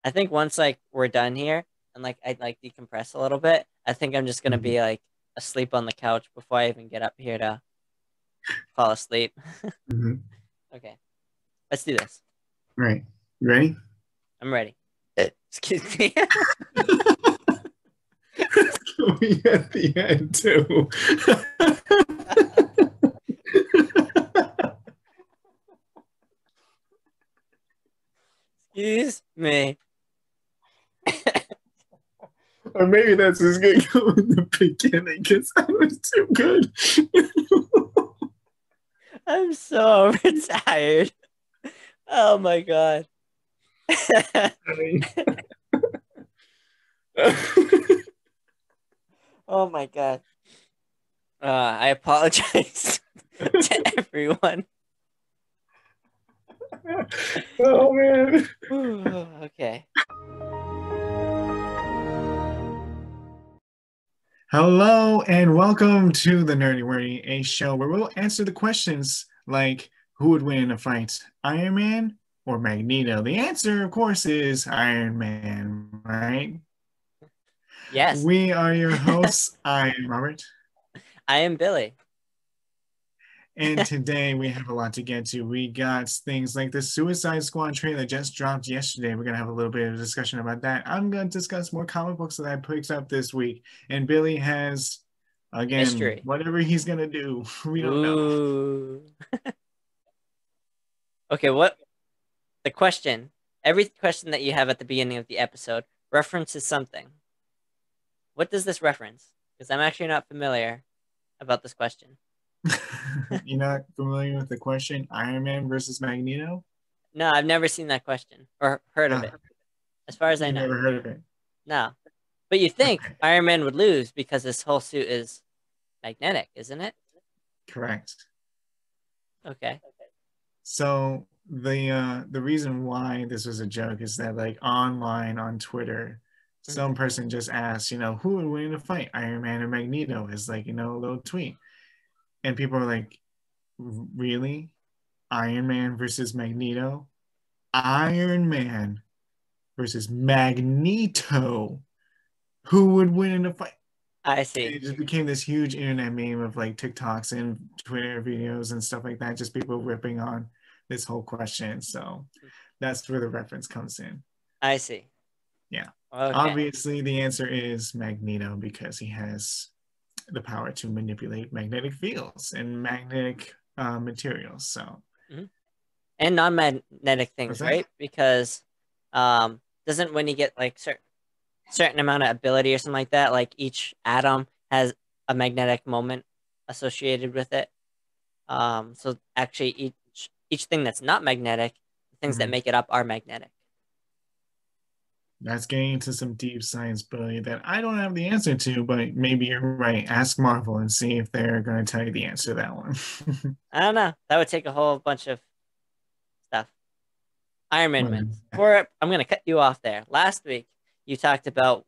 I think once like we're done here and like I'd like decompress a little bit, I think I'm just gonna Mhm. be like asleep on the couch before I even get up here to fall asleep. Mhm. Okay, let's do this. Right. You ready? I'm ready. Excuse me. We at the end too. Excuse me. Or maybe that's just gonna go in the beginning because I was too good. I'm so overtired. Oh my god. Oh my god. I apologize to everyone. Oh man. Okay. Hello and welcome to the Nerdy Wordy, a show where we'll answer the questions like who would win in a fight, Iron Man or Magneto? The answer, of course, is Iron Man, right? Yes. We are your hosts. I am Robert. I am Billy. And today we have a lot to get to. We got things like the Suicide Squad trailer just dropped yesterday. We're going to have a little bit of a discussion about that. I'm going to discuss more comic books that I picked up this week. And Billy has, again, Mystery. whatever he's going to do. We don't know. Ooh. Okay, what the question? Every question that you have at the beginning of the episode references something. What does this reference? Because I'm actually not familiar about this question. You're not familiar with the question Iron Man versus Magneto? No, I've never seen that question or heard of Ah, it, as far as I you've know. never heard of it. No. But you think Okay, Iron Man would lose because his whole suit is magnetic, isn't it? correct. Okay. So the reason why this was a joke is that like online on Twitter, Hmm. some person just asked, who would win in a fight, Iron Man or Magneto? Is like, a little tweet. And people are like, really? Iron Man versus Magneto? Iron Man versus Magneto. Who would win in a fight? I see. It just became this huge internet meme of like TikToks and Twitter videos and stuff like that, just people ripping on this whole question. So that's where the reference comes in. I see. Yeah. Okay. Obviously, the answer is Magneto because he has the power to manipulate magnetic fields and magnetic materials. So, Hmm. And non-magnetic what's things, that? right? Because doesn't when you get like certain amount of ability or something like that, like each atom has a magnetic moment associated with it. So actually each thing that's not magnetic, the things that Mhm. make it up are magnetic. That's getting into some deep science, Billy, that I don't have the answer to, but maybe you're right. Ask Marvel and see if they're going to tell you the answer to that one. I don't know. That would take a whole bunch of stuff. Iron Man Well, wins. Or I'm gonna cut you off there. Last week you talked about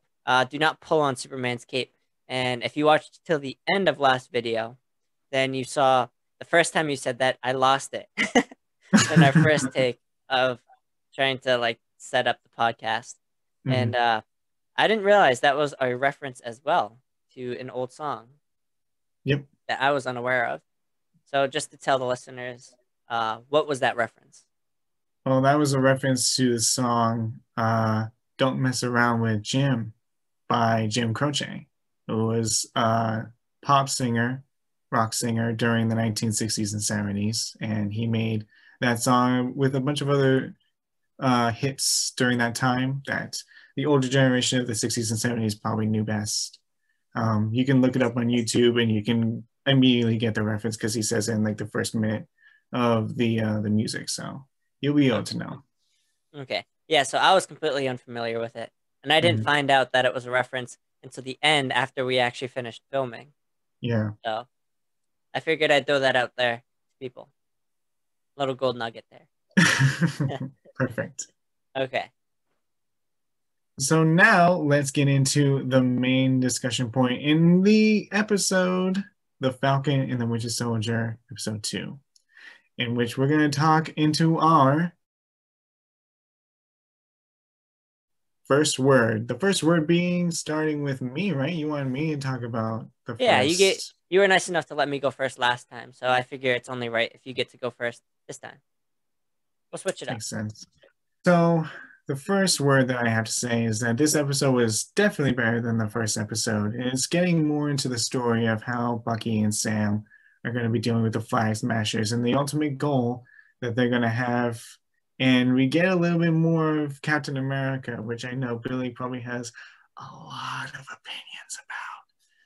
do not pull on Superman's cape, and if you watched till the end of last video, then you saw the first time you said that I lost it in our first take of trying to like set up the podcast, and Mhm. I didn't realize that was a reference as well to an old song Yep. that I was unaware of. So just to tell the listeners, what was that reference? Well, that was a reference to the song Don't Mess Around with Jim by Jim Croce, who was a pop singer, rock singer during the 1960s and 70s. And he made that song with a bunch of other hits during that time that the older generation of the 60s and 70s probably knew best. You can look it up on YouTube and you can immediately get the reference because he says it in like the first minute of the music. So you'll be able to know. Okay. Yeah, so I was completely unfamiliar with it. And I didn't Mhm. find out that it was a reference until the end after we actually finished filming. Yeah. So I figured I'd throw that out there to people. Little gold nugget there. Perfect. Okay. So now let's get into the main discussion point in the episode, The Falcon and the Winter Soldier, episode 2, in which we're going to talk into our first word. The first word being starting with me, right? You wanted me to talk about the Yeah, first. you were nice enough to let me go first last time, so I figure it's only right if you get to go first this time. We'll switch it up. Makes sense. So the first word that I have to say is that this episode was definitely better than the first episode. And it's getting more into the story of how Bucky and Sam are going to be dealing with the Flag Smashers and the ultimate goal that they're going to have. And we get a little bit more of Captain America, which I know Billy probably has a lot of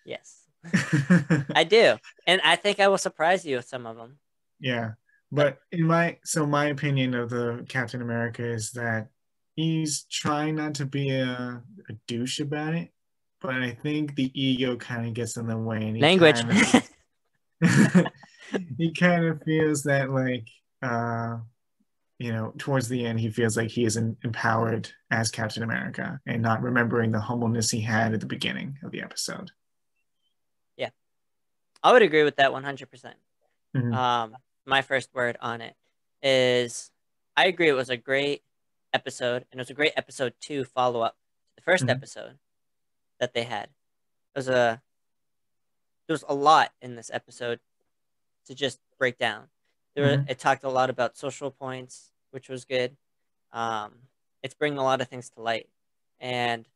Yes, opinions about. I do, and I think I will surprise you with some of them. Yeah. But But my opinion of the Captain America is that he's trying not to be a douche about it, but I think the ego kind of gets in the way and language. he kind of feels that like towards the end he feels like he is empowered as Captain America and not remembering the humbleness he had at the beginning of the episode. Yeah, I would agree with that 100%. Mhm. My first word on it is I agree it was a great episode, and it was a great episode 2 follow up to the first Mhm. episode that they had. There was a lot in this episode to just break down. Mhm. It talked a lot about social points, which was good. Um, it's bringing a lot of things to light, and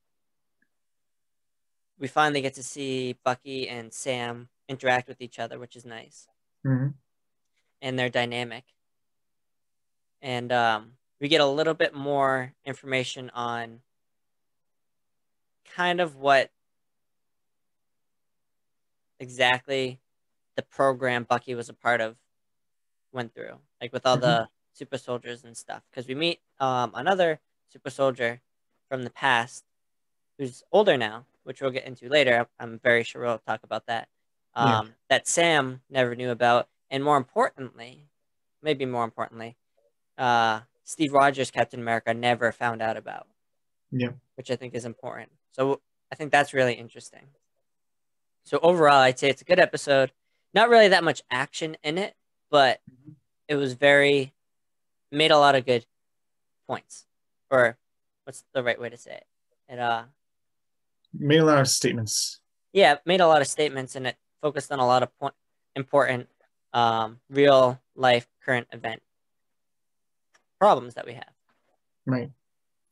we finally get to see Bucky and Sam interact with each other, which is nice, Mhm. and their dynamic. And we get a little bit more information on kind of what exactly the program Bucky was a part of went through, like with all Mhm. the super soldiers and stuff. Because we meet another super soldier from the past who's older now, which we'll get into later. I'm very sure we'll talk about that. Yeah. That Sam never knew about, and more importantly, maybe more importantly, Steve Rogers, Captain America, never found out about, Yeah. which I think is important. So I think that's really interesting. So overall, I'd say it's a good episode. Not really that much action in it, but it was very made a lot of good points. Or what's the right way to say it? It Made a lot of statements. yeah, it made a lot of statements, and it focused on a lot of important real life current event problems that we have. Right.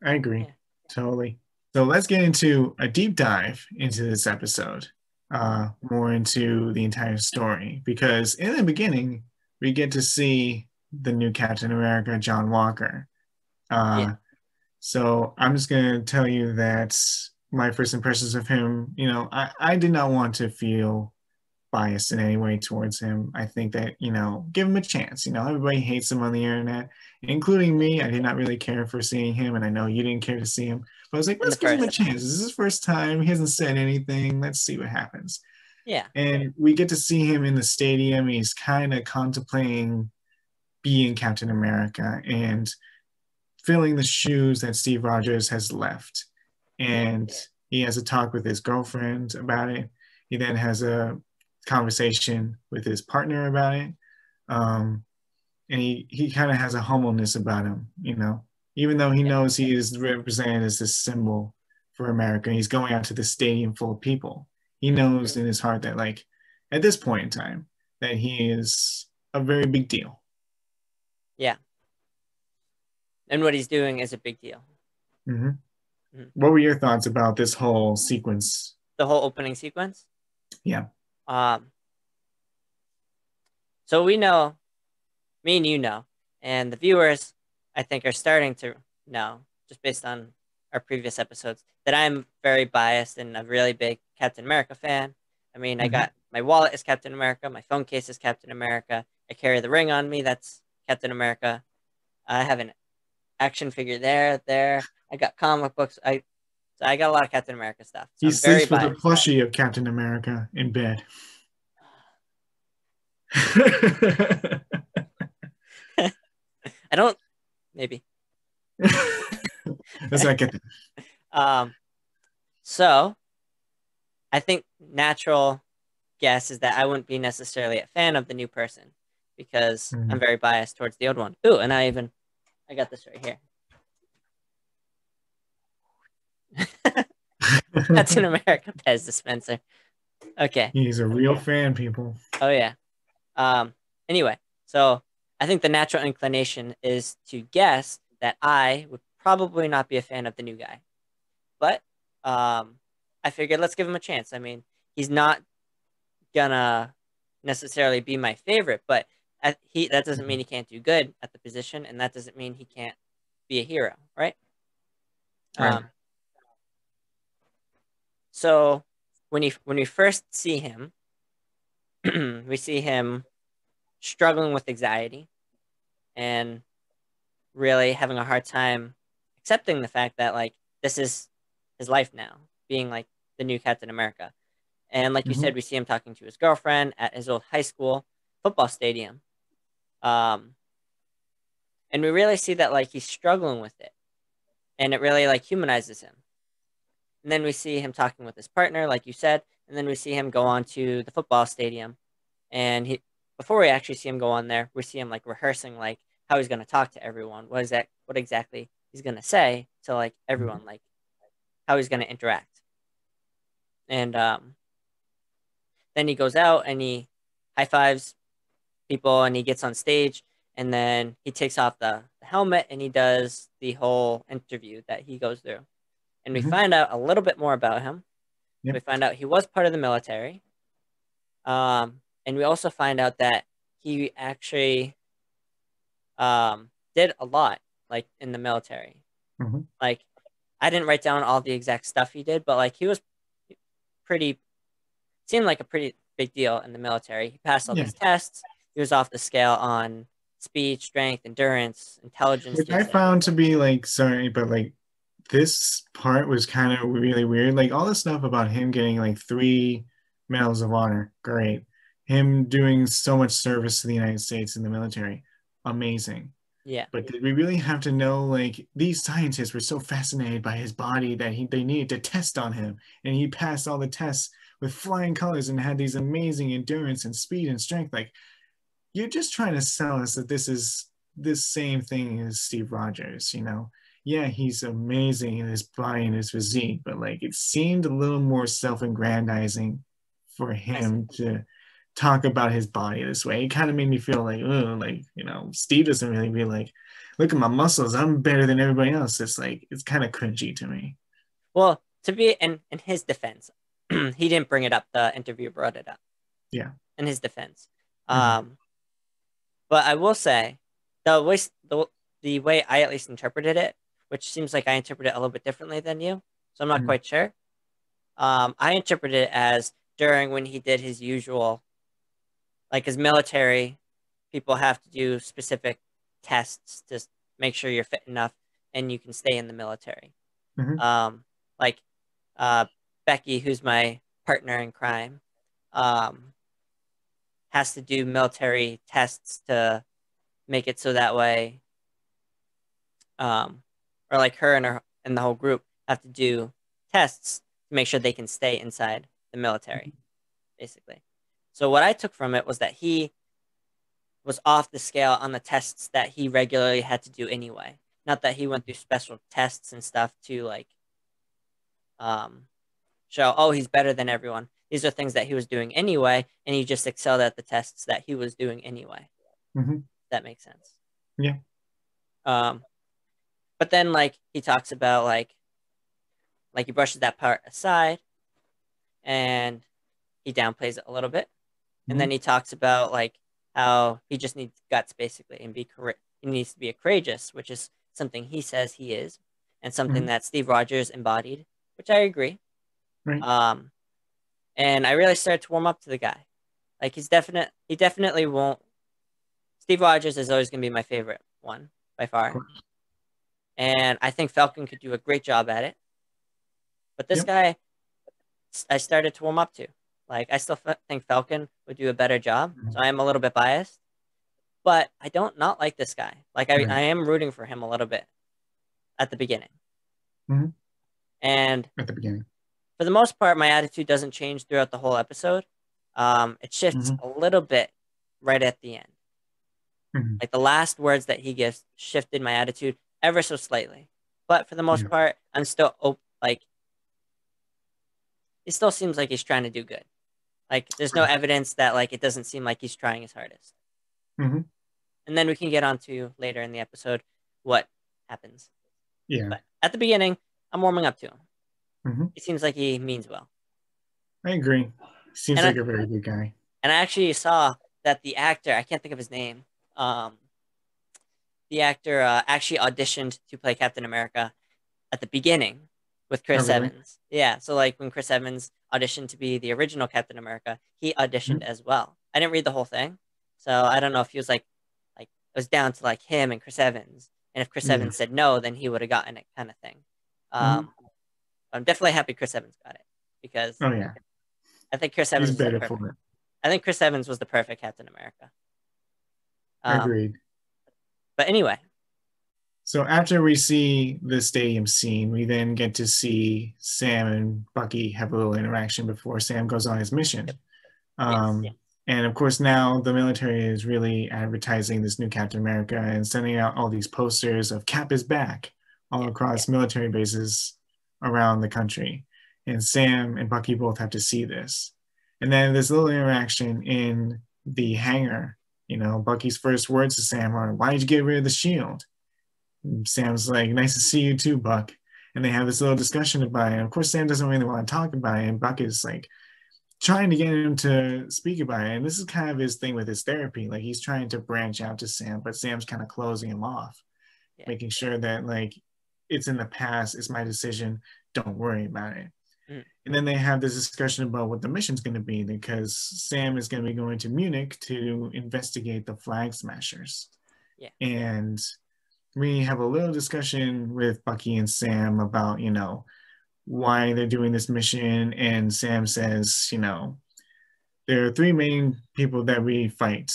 I agree. Yeah. Totally. So let's get into a deep dive into this episode, more into the entire story, because in the beginning, we get to see the new Captain America, John Walker. Yeah. So I'm just going to tell you that my first impressions of him, I did not want to feel biased in any way towards him. I think that, give him a chance. Everybody hates him on the internet, including me. I did not really care for seeing him, and I know you didn't care to see him. But I was like, In the let's give him first a chance. episode. This is his first time. He hasn't said anything. Let's see what happens. Yeah. And we get to see him in the stadium. He's kind of contemplating being Captain America and filling the shoes that Steve Rogers has left. Yeah. And he has a talk with his girlfriend about it. He then has a conversation with his partner about it. And he kind of has a humbleness about him, even though he Yeah. knows he is represented as this symbol for America. He's going out to the stadium full of people. He knows in his heart that, like, at this point in time, that he is a very big deal. Yeah. And what he's doing is a big deal. Mm-hmm. Mhm. What were your thoughts about this whole sequence? The whole opening sequence. Yeah. Um. So we know, me and you know, and the viewers, I think, are starting to know, just based on our previous episodes, that I'm very biased and a really big Captain America fan. I mean, I Mm-hmm. got my wallet is Captain America, my phone case is Captain America, I carry the ring on me, that's Captain America. I have an action figure there. I got comic books. I got a lot of Captain America stuff, so He I'm very sleeps with a biased. plushie of Captain America in bed. I don't maybe. Let's not get that. um, so I think natural guess is that I wouldn't be necessarily a fan of the new person because I'm Mm. very biased towards the old one. Ooh, and I got this right here. Captain America Pez dispenser. Okay. He's a real fan, people. Oh yeah. Anyway, so I think the natural inclination is to guess that I would probably not be a fan of the new guy. But I figured let's give him a chance. I mean, he's not gonna necessarily be my favorite, but that doesn't mean he can't do good at the position, and that doesn't mean he can't be a hero, right? Right. So when we first see him, we see him struggling with anxiety and really having a hard time accepting the fact that like this is his life now, being like the new Captain America. And like you Mm-hmm. said, we see him talking to his girlfriend at his old high school football stadium. Um, and we really see that like he's struggling with it, and it really like humanizes him. And then we see him talking with his partner, like you said, and then we see him go on to the football stadium, and he before we actually see him go on there, we see him like rehearsing like how he's going to talk to everyone. What exactly he's going to say to like everyone, like how he's going to interact. And then he goes out and he high fives people and he gets on stage, and then he takes off the helmet and he does the whole interview that he goes through. And we Mm-hmm. find out a little bit more about him. Yep. We find out he was part of the military. And we also find out that he actually did a lot, like in the military. Mm-hmm. Like, I didn't write down all the exact stuff he did, but like he was pretty, seemed like a pretty big deal in the military. He passed all Yeah. these tests. He was off the scale on speed, strength, endurance, intelligence. Which They I said, found to be like, sorry, but like this part was kind of really weird. Like all the stuff about him getting like 3 medals of honor, great. Him doing so much service to the United States in the military, amazing. yeah, But did we really have to know like these scientists were so fascinated by his body that they needed to test on him, and he passed all the tests with flying colors and had these amazing endurance and speed and strength. Like you're just trying to sell us that this is this same thing as Steve Rogers, you know? Yeah, he's amazing in his body and his physique, but like it seemed a little more self-aggrandizing for I see. him to talk about his body this way. It kind of made me feel like, oh, like, you know, Steve doesn't really be like, look at my muscles, I'm better than everybody else. It's like it's kind of cringy to me. Well, to be in his defense, he didn't bring it up. The interviewer brought it up Yeah. in his defense. Mm-hmm. But I will say the way the way I at least interpreted it, which seems like I interpret it a little bit differently than you, so I'm not Mm-hmm. quite sure. I interpreted it as during when he did his usual, like his military, people have to do specific tests to make sure you're fit enough and you can stay in the military. Mm-hmm. Like uh, Becky, who's my partner in crime, um, has to do military tests to make it so that way, um, or like her and the whole group have to do tests to make sure they can stay inside the military, basically. So what I took from it was that he was off the scale on the tests that he regularly had to do anyway. Not that he went through special tests and stuff to like um, show, oh, he's better than everyone. These are things that he was doing anyway, and he just excelled at the tests that he was doing anyway. Mm-hmm. That makes sense. Yeah. But then like he talks about like he brushes that part aside and he downplays it a little bit. And Mm-hmm. then he talks about like how he just needs guts basically and he needs to be a courageous, which is something he says he is, and something Mm-hmm. that Steve Rogers embodied, which I agree. Right. And I really started to warm up to the guy. Like he definitely won't. Steve Rogers is always going to be my favorite one by Of far, course. and I think Falcon could do a great job at it. But this Yep. guy, I started to warm up to. Like I still think Falcon would do a better job, so I am a little bit biased. But I don't not like this guy. Like Right. I am rooting for him a little bit at the beginning, Mm-hmm. and At the beginning. for the most part, my attitude doesn't change throughout the whole episode. It shifts Mm-hmm. a little bit right at the end. Mm-hmm. Like the last words that he gives shifted my attitude ever so slightly. But for the most Yeah. part, I'm still like it still seems like he's trying to do good. Like there's no evidence that like it doesn't seem like he's trying his hardest. Mm-hmm. And then we can get on to later in the episode what happens. Yeah. But at the beginning, I'm warming up to him. Mm-hmm. He seems like he means well. I agree. Seems like a very good guy. And I actually saw that the actor, I can't think of his name, the actor actually auditioned to play Captain America at the beginning with Chris really? Evans. Yeah, so like when Chris Evans auditioned to be the original Captain America, he auditioned as well. I didn't read the whole thing, so I don't know if he was like it was down to like him and Chris Evans, and if Chris Evans said no, then he would have gotten it, kind of thing. I'm definitely happy Chris Evans got it because Oh yeah, I think Chris Evans he's was better the perfect. for it. I think Chris Evans was the perfect Captain America. Agreed. But anyway. So after we see the stadium scene, we then get to see Sam and Bucky have a little interaction before Sam goes on his mission. Yes. And of course, now the military is really advertising this new Captain America and sending out all these posters of Cap is back all across military bases around the country. And Sam and Bucky both have to see this. And then this little interaction in the hangar, you know, Bucky's first words to Sam are, "Why did you get rid of the shield?" And Sam's like, "Nice to see you too, Buck." And they have this little discussion about it. And of course, Sam doesn't really want to talk about it. And Buck is like trying to get him to speak about it. And this is kind of his thing with his therapy. Like he's trying to branch out to Sam, but Sam's kind of closing him off, making sure that like it's in the past, it's my decision, don't worry about it. And then they have this discussion about what the mission's going to be, because Sam is going to be going to Munich to investigate the flag smashers. And we have a little discussion with Bucky and Sam about, you know, why they're doing this mission. And Sam says, you know, there are three main people that we fight.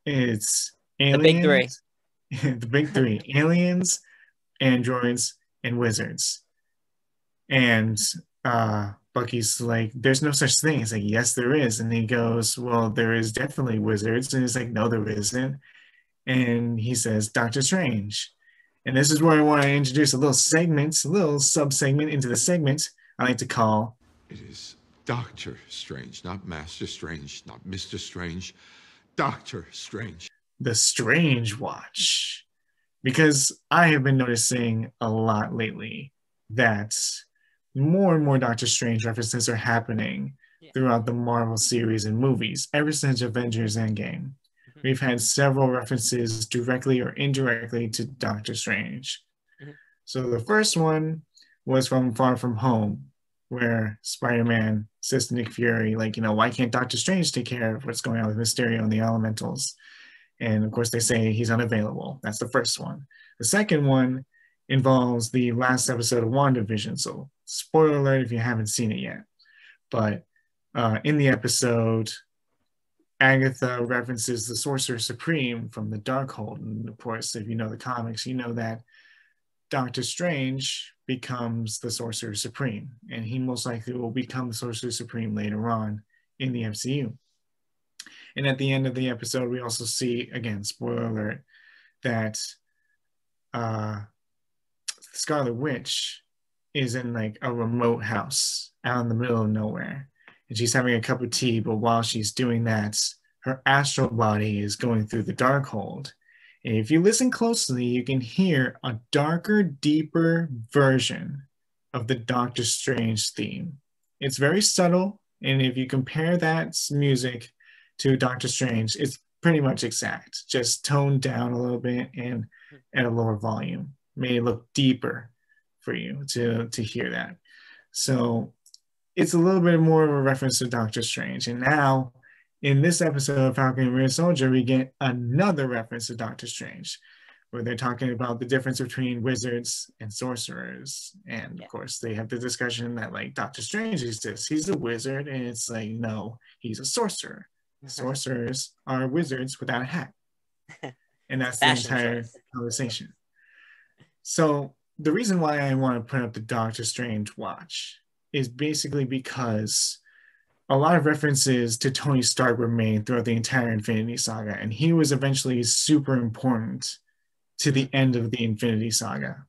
It's aliens, the big three. the big three, aliens, androids, and wizards. And Bucky's like, "There's no such thing." He's like, "Yes, there is." And he goes, "Well, there is definitely wizards." And he's like, "No, there isn't." And he says, "Doctor Strange." And this is where I want to introduce a little segment, a little sub-segment into the segment I like to call... It is Doctor Strange, not Master Strange, not Mr. Strange, Doctor Strange. The Strange Watch. Because I have been noticing a lot lately that more and more Doctor Strange references are happening throughout the Marvel series and movies ever since Avengers Endgame. We've had several references directly or indirectly to Doctor Strange. So the first one was from Far From Home, where Spider-Man says to Nick Fury, like, you know, "Why can't Doctor Strange take care of what's going on with Mysterio and the elementals?" And of course they say he's unavailable. That's the first one. The second one involves the last episode of WandaVision. So spoiler alert if you haven't seen it yet. But in the episode, Agatha references the Sorcerer Supreme from the Darkhold. And of course, if you know the comics, you know that Doctor Strange becomes the Sorcerer Supreme. And he most likely will become the Sorcerer Supreme later on in the MCU. And at the end of the episode, we also see, again, spoiler alert, that Scarlet Witch is in like a remote house out in the middle of nowhere. And she's having a cup of tea, but while she's doing that, her astral body is going through the Darkhold. And if you listen closely, you can hear a darker, deeper version of the Doctor Strange theme. It's very subtle, and if you compare that music to Doctor Strange, it's pretty much exact, just toned down a little bit and at a lower volume. Made it look deeper for you to hear that. So it's a little bit more of a reference to Doctor Strange. And now, in this episode of Falcon and Winter Soldier, we get another reference to Doctor Strange, where they're talking about the difference between wizards and sorcerers. And of course, they have the discussion that like Doctor Strange exists. He's a wizard, and it's like, no, he's a sorcerer. Sorcerers are wizards without a hat. And that's the entire conversation. So the reason why I want to put up the Doctor Strange watch is basically because a lot of references to Tony Stark were made throughout the entire Infinity Saga, and he was eventually super important to the end of the Infinity Saga.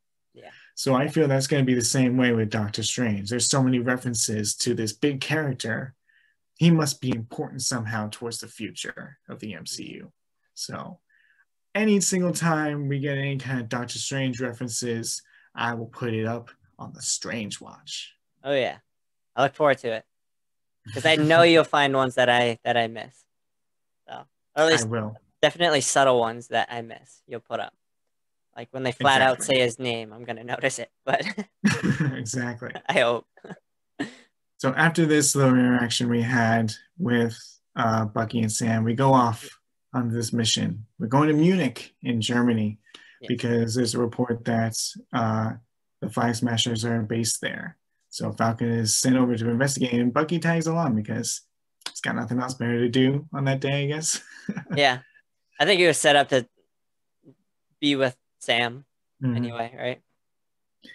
So I feel that's going to be the same way with Doctor Strange. There's so many references to this big character. He must be important somehow towards the future of the MCU. So any single time we get any kind of Doctor Strange references, I will put it up on the Strange Watch. Oh yeah, I look forward to it because I know you'll find ones that I miss. So, or at I least will. definitely subtle ones that I miss. You'll put up. Like when they flat out say his name, I'm gonna notice it. But exactly. I hope. So after this little interaction we had with Bucky and Sam, we go off on this mission. We're going to Munich in Germany because there's a report that the Flag Smashers are based there. So Falcon is sent over to investigate, and Bucky tags along because he's got nothing else better to do on that day, I guess. Yeah, I think he was set up to be with Sam anyway, right?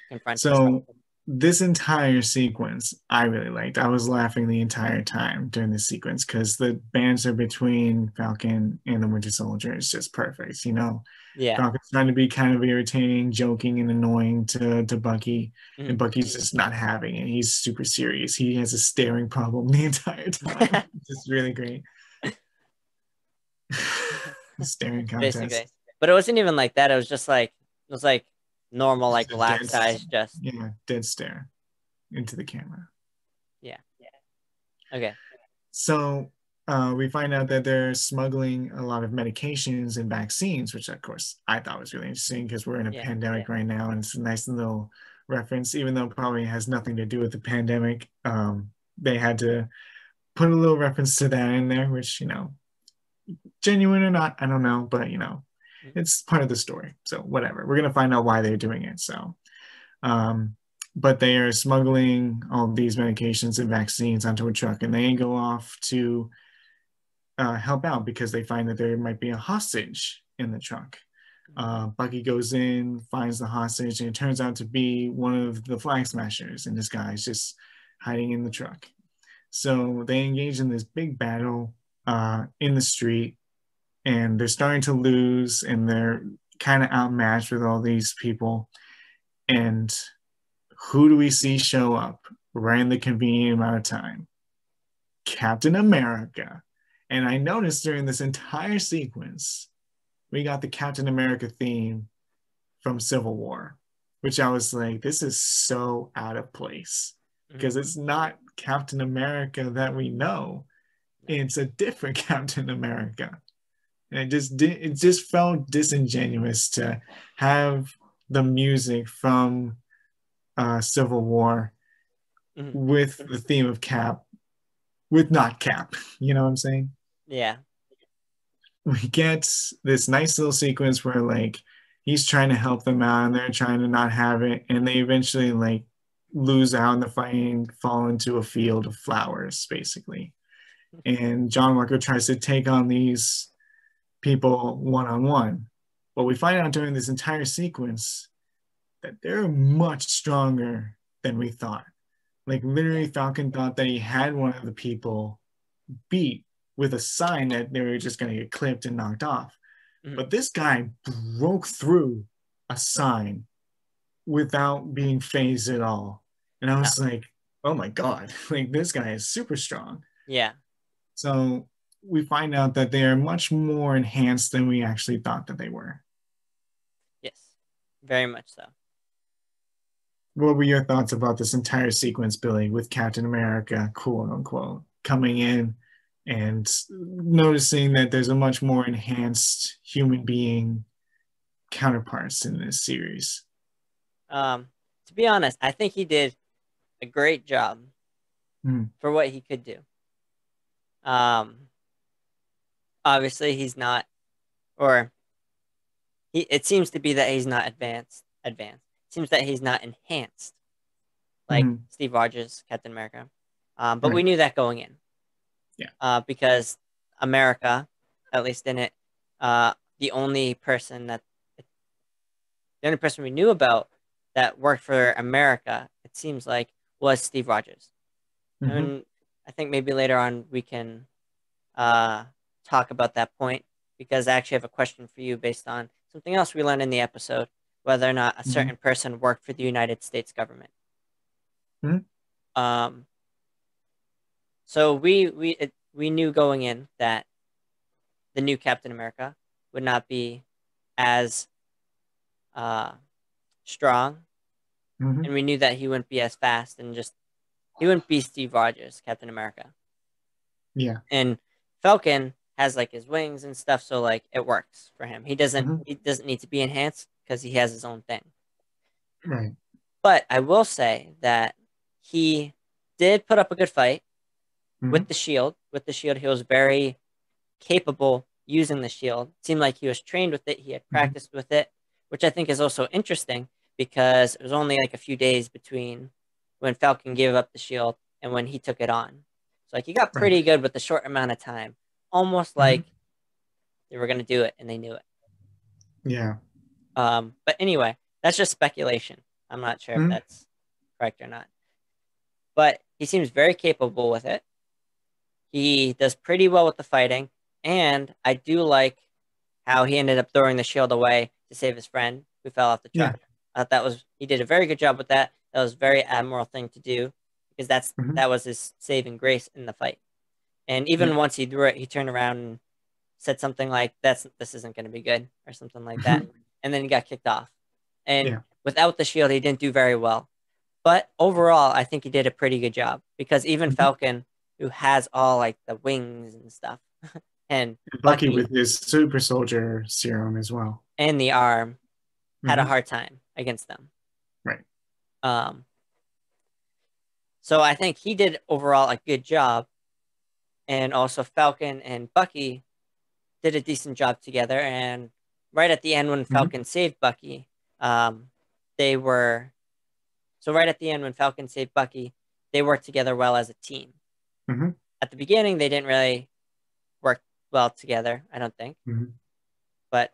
Confront so this entire sequence I really liked. I was laughing the entire time during this sequence because the banter between Falcon and the Winter Soldier is just perfect. You know, Falcon's trying to be kind of irritating, joking, and annoying to Bucky, and Bucky's just not having it. He's super serious. He has a staring problem the entire time. It's just really great. Staring contest. Basically. But it wasn't even like that. It was just like normal, like relaxed eyes, just dead stare into the camera. Yeah. Okay. So we find out that they're smuggling a lot of medications and vaccines, which of course I thought was really interesting because we're in a pandemic right now, and it's a nice little reference, even though it probably has nothing to do with the pandemic. They had to put a little reference to that in there, which, you know, genuine or not, I don't know, but you know, it's part of the story. So whatever, we're going to find out why they're doing it. So, but they are smuggling all these medications and vaccines onto a truck, and they go off to help out because they find that there might be a hostage in the truck. Bucky goes in, finds the hostage, and it turns out to be one of the Flag Smashers, and this guy's just hiding in the truck. So they engage in this big battle in the street, and they're starting to lose, and they're kind of outmatched with all these people. And who do we see show up right in the convenient amount of time? Captain America. And I noticed during this entire sequence, we got the Captain America theme from Civil War, which I was like, this is so out of place because it's not Captain America that we know. It's a different Captain America. And it just felt disingenuous to have the music from Civil War with the theme of Cap, with not Cap. You know what I'm saying? Yeah. We get this nice little sequence where like he's trying to help them out, and they're trying to not have it, and they eventually like lose out in the fighting, fall into a field of flowers, basically. And John Walker tries to take on these people one-on-one. But we find out during this entire sequence that they're much stronger than we thought. Like literally Falcon thought that he had one of the people beat with a sign that they were just going to get clipped and knocked off. But this guy broke through a sign without being phased at all. And I was like, oh my God, like this guy is super strong. Yeah. So we find out that they are much more enhanced than we actually thought that they were. Yes, very much so. What were your thoughts about this entire sequence, Billy, with Captain America, quote unquote, coming in and noticing that there's a much more enhanced human being counterparts in this series? To be honest, I think he did a great job for what he could do. Obviously he's not, or it seems to be that he's not advanced. It seems that he's not enhanced like Steve Rogers, Captain America. But we knew that going in. Yeah. Because America, at least in it, the only person we knew about that worked for America, it seems like, was Steve Rogers. And I think maybe later on we can talk about that point, because I actually have a question for you based on something else we learned in the episode. whether or not a Mm-hmm. certain person worked for the United States government. Mm-hmm. So we knew going in that the new Captain America would not be as strong, Mm-hmm. and we knew that he wouldn't be as fast, and just he wouldn't be Steve Rogers, Captain America. Yeah. And Falcon has like his wings and stuff, so like it works for him. He doesn't need to be enhanced because he has his own thing. Right. But I will say that he did put up a good fight with the shield. With the shield, he was very capable using the shield. It seemed like he was trained with it. He had practiced with it, which I think is also interesting because it was only like a few days between when Falcon gave up the shield and when he took it on. So like he got pretty good with the short amount of time, almost like they were gonna do it and they knew it. Yeah. But anyway, that's just speculation. I'm not sure if that's correct or not. But he seems very capable with it. He does pretty well with the fighting, and I do like how he ended up throwing the shield away to save his friend who fell off the truck. I thought he did a very good job with that. That was a very admirable thing to do because that was his saving grace in the fight. And even once he threw it, he turned around and said something like, this isn't going to be good," or something like that. And then he got kicked off. And without the shield, he didn't do very well. But overall, I think he did a pretty good job because even Falcon, who has all like the wings and stuff, and Bucky with his super soldier serum as well, and the arm, had a hard time against them. Right. So I think he did overall a good job. And also Falcon and Bucky did a decent job together. And right at the end when Falcon saved Bucky, they were... So right at the end when Falcon saved Bucky, they worked together well as a team. At the beginning, they didn't really work well together, I don't think. But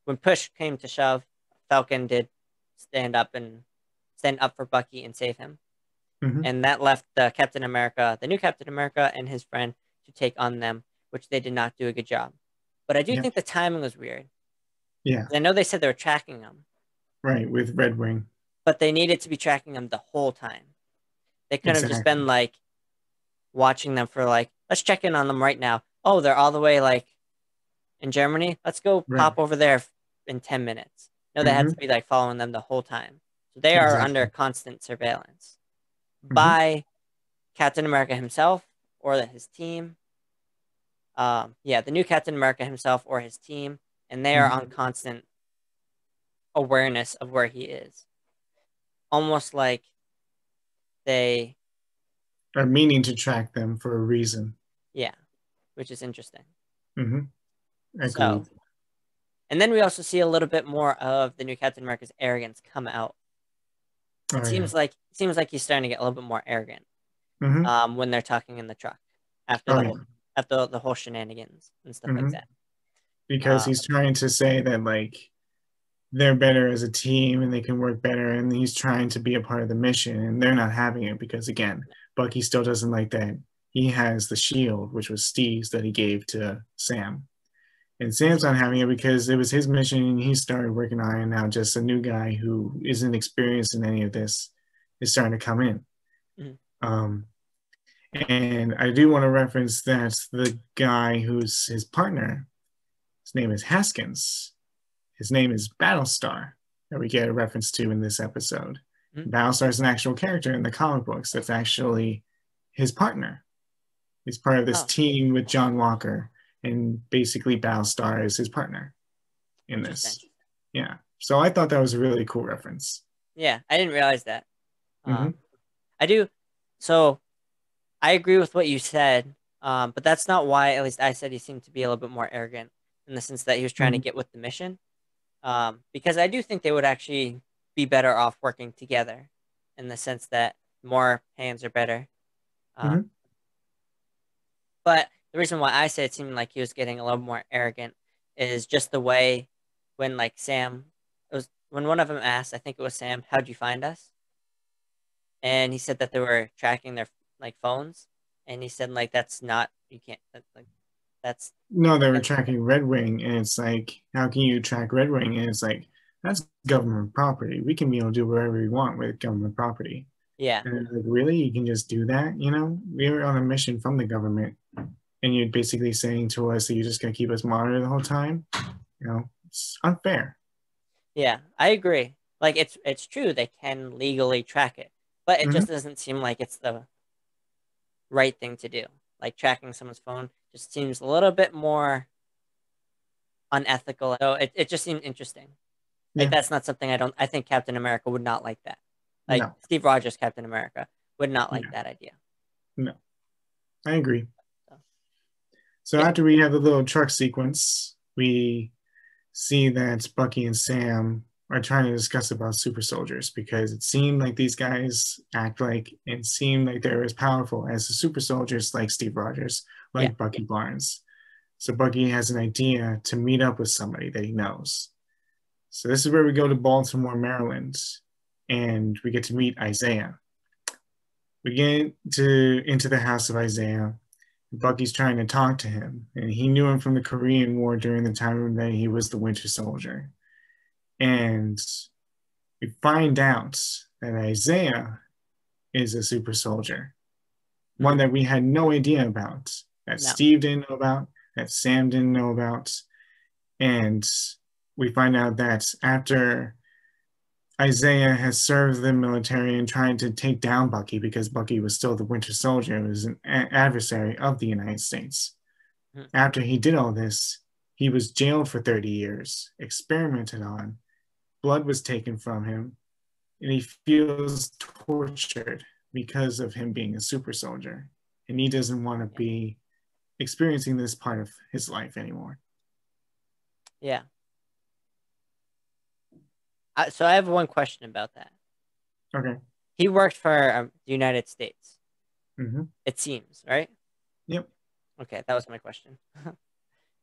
when push came to shove, Falcon did stand up for Bucky and save him. And that left the new Captain America and his friend to take on them, which they did not do a good job. But I do think the timing was weird. Yeah. I know they said they were tracking them. Right, with Red Wing. But they needed to be tracking them the whole time. They couldn't have just been like watching them for like, let's check in on them right now. Oh, they're all the way like in Germany. Let's go pop over there in 10 minutes. No, they had to be like following them the whole time. So they are under constant surveillance by Captain America himself or his team. The new Captain America himself or his team. And they are on constant awareness of where he is. Almost like they are meaning to track them for a reason. Yeah, which is interesting. Agreed. So, and then we also see a little bit more of the new Captain America's arrogance come out. It seems like he's starting to get a little bit more arrogant when they're talking in the truck after the whole shenanigans and stuff like that. Because he's trying to say that like they're better as a team and they can work better, and he's trying to be a part of the mission, and they're not having it because again, Bucky still doesn't like that. He has the shield, which was Steve's that he gave to Sam. And Sam's not having it because it was his mission and he started working on it, and now just a new guy who isn't experienced in any of this is starting to come in. And I do want to reference that the guy who's his partner, his name is Haskins. His name is Battlestar, that we get a reference to in this episode. Battlestar is an actual character in the comic books that's actually his partner. He's part of this team with John Walker, and basically Battlestar is his partner in this. Yeah. So I thought that was a really cool reference. Yeah, I didn't realize that. I do. So I agree with what you said, but that's not why, at least I said he seemed to be a little bit more arrogant in the sense that he was trying to get with the mission. Because I do think they would actually be better off working together in the sense that more hands are better. But the reason why I say it seemed like he was getting a little more arrogant is just the way when like when one of them asked, I think it was Sam, "How'd you find us?" And he said that they were tracking their like phones, and he said like that's no, they were tracking Red Wing, and it's like, how can you track Red Wing? And it's like, that's government property. We can be able to do whatever we want with government property. Yeah. And like, really, you can just do that? You know, we were on a mission from the government, and you're basically saying to us that you're just going to keep us monitored the whole time. You know, it's unfair. Yeah, I agree. Like it's true they can legally track it, but it Mm-hmm. just doesn't seem like it's the right thing to do. Like tracking someone's phone just seems a little bit more unethical. So it just seemed interesting. Like Yeah. that's not something I think Captain America would not like that. Like No. Steve Rogers, Captain America, would not like Yeah. that idea. No. I agree. So Yeah. after we have the little truck sequence, we see that Bucky and Sam are trying to discuss about super soldiers because it seemed like these guys act like and seem like they're as powerful as the super soldiers like Steve Rogers, like Yeah. Bucky Barnes. So Bucky has an idea to meet up with somebody that he knows. So this is where we go to Baltimore, Maryland, and we get to meet Isaiah. We get into the house of Isaiah. Bucky's trying to talk to him, and he knew him from the Korean War during the time that he was the Winter Soldier. And we find out that Isaiah is a super soldier, one that we had no idea about, that No. Steve didn't know about, that Sam didn't know about. And we find out that after Isaiah has served the military and tried to take down Bucky because Bucky was still the Winter Soldier, it was an adversary of the United States. Mhm. After he did all this, he was jailed for 30 years, experimented on, blood was taken from him, and he feels tortured because of him being a super soldier. And he doesn't want to be experiencing this part of his life anymore. Yeah. So I have one question about that. Okay. He worked for the United States. Mm-hmm. It seems, right? Yep. Okay, that was my question.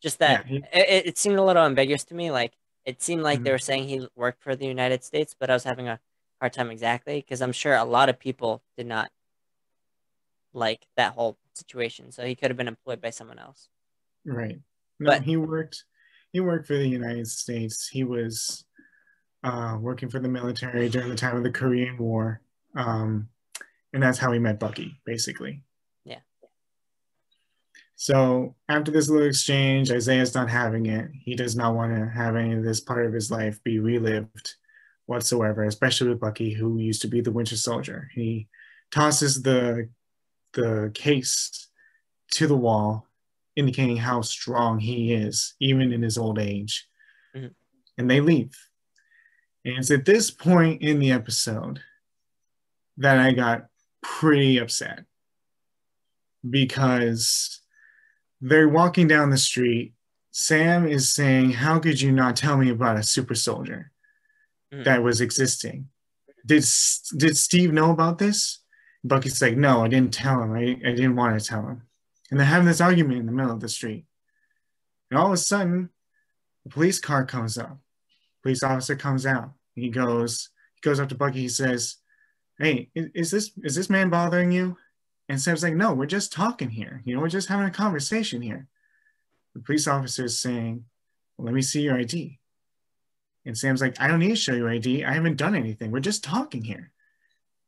Just that Yeah, it seemed a little ambiguous to me. Like it seemed like they Mhm. were saying he worked for the United States, but I was having a hard time exactly because I'm sure a lot of people did not like that whole situation. So he could have been employed by someone else. Right. No, But he worked for the United States. He was working for the military during the time of the Korean War. And that's how he met Bucky, basically. yeah, So after this little exchange, Isaiah's not having it. He does not want to have any of this part of his life be relived whatsoever, especially with Bucky, who used to be the Winter Soldier. He tosses the case to the wall, indicating how strong he is, even in his old age. Mhm. And they leave. And it's at this point in the episode that I got pretty upset because they're walking down the street. Sam is saying, "How could you not tell me about a super soldier that was existing? Did Steve know about this?" Bucky's like, "No, I didn't tell him. I didn't want to tell him." And they're having this argument in the middle of the street. And all of a sudden, a police car comes up. Police officer comes out. He goes up to Bucky. He says, "Hey, is this man bothering you?" And Sam's like, "No, we're just talking here. You know, we're just having a conversation here." The police officer is saying, "Well, let me see your ID." And Sam's like, "I don't need to show you ID. I haven't done anything. We're just talking here."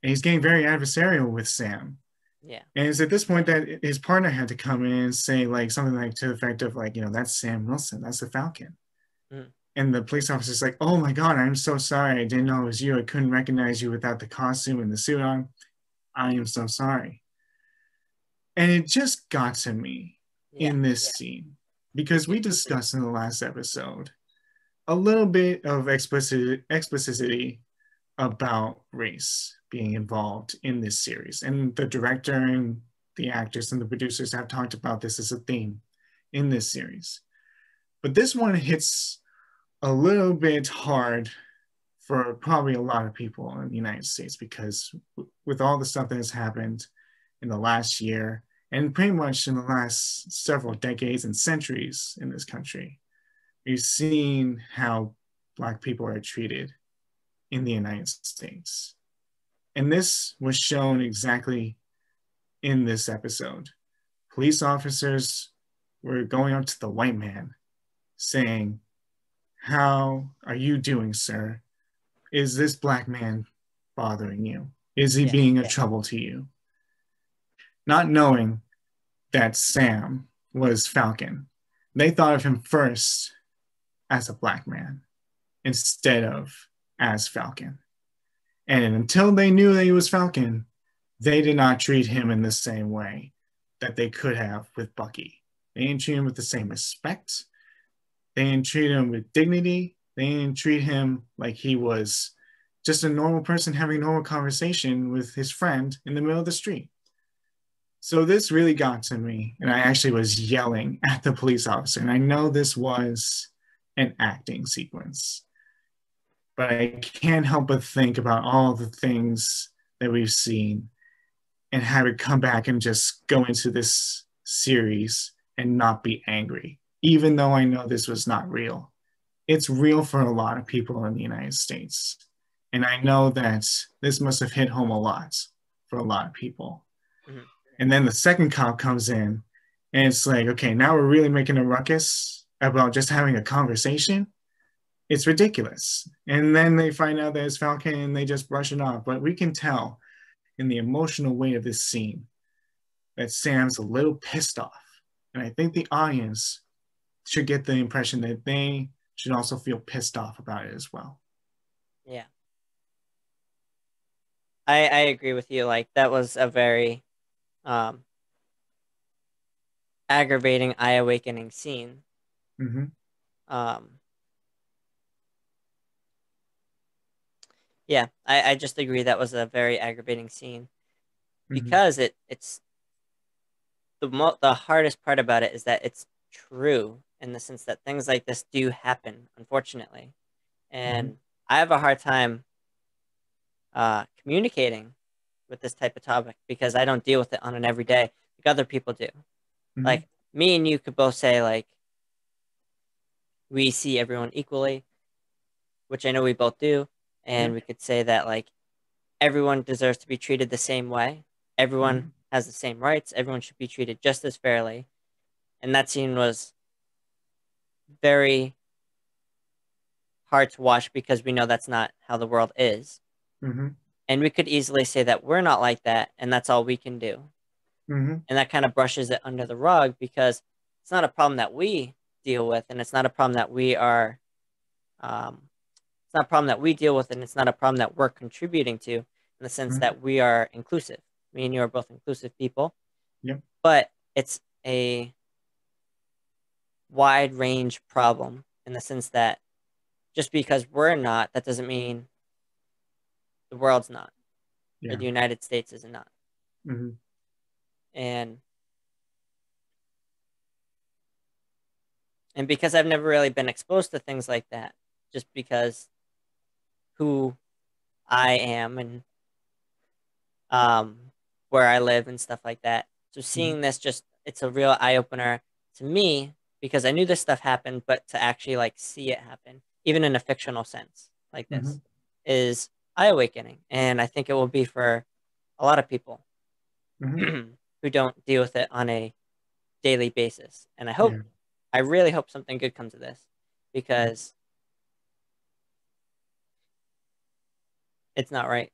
And he's getting very adversarial with Sam. yeah, And it's at this point that his partner had to come in and say like something like to the effect of like, "That's Sam Wilson. That's the Falcon." Mhm. And the police officer's like, "Oh my God, I'm so sorry. I didn't know it was you. I couldn't recognize you without the costume and the suit on. I am so sorry." And it just got to me yeah, in this scene because we discussed in the last episode a little bit of explicitity about race being involved in this series. And the director and the actors and the producers have talked about this as a theme in this series. But this one hits a little bit hard for probably a lot of people in the United States because with all the stuff that has happened in the last year and pretty much in the last several decades and centuries in this country, we've seen how Black people are treated in the United States. And this was shown exactly in this episode. Police officers were going up to the white man saying, how are you doing, sir? Is this black man bothering you? Is he Yeah, being a yeah, trouble to you? Not knowing that Sam was Falcon, they thought of him first as a black man instead of as Falcon. And until they knew that he was Falcon, they did not treat him in the same way that they could have with Bucky. They didn't treat him with the same respect. They didn't treat him with dignity. They didn't treat him like he was just a normal person having a normal conversation with his friend in the middle of the street. So this really got to me, and I actually was yelling at the police officer. And I know this was an acting sequence, but I can't help but think about all the things that we've seen and have it come back and just go into this series and not be angry, even though I know this was not real. It's real for a lot of people in the United States. And I know that this must have hit home a lot for a lot of people. mm-hmm. And then the second cop comes in and it's like, okay, now we're really making a ruckus about just having a conversation. It's ridiculous. And then they find out that it's Falcon and they just brush it off. But we can tell in the emotional weight of this scene that Sam's a little pissed off. And I think the audience should get the impression that they should also feel pissed off about it as well. Yeah. I agree with you. Like, that was a very aggravating, eye-awakening scene. Mm-hmm. Yeah, I just agree that was a very aggravating scene because it's the hardest part about it is that it's true in the sense that things like this do happen, unfortunately, and I have a hard time communicating with this type of topic because I don't deal with it on an everyday like other people do. Like, me and you could both say, like, we see everyone equally, which I know we both do, and we could say that, like, everyone deserves to be treated the same way. Everyone has the same rights. Everyone should be treated just as fairly. And that scene was very hard to watch because we know that's not how the world is. And we could easily say that we're not like that, and that's all we can do. And that kind of brushes it under the rug because it's not a problem that we deal with, and it's not a problem that we are, it's not a problem that we deal with, and it's not a problem that we're contributing to in the sense that we are inclusive. Me and you are both inclusive people. Yep. But it's a wide range problem in the sense that just because we're not, that doesn't mean the world's not. Or the United States is not. And because I've never really been exposed to things like that, just because who I am and where I live and stuff like that. So seeing this it's a real eye-opener to me because I knew this stuff happened, but to actually like see it happen, even in a fictional sense like this, is eye-awakening. And I think it will be for a lot of people who don't deal with it on a daily basis. And I really hope something good comes of this because it's not right.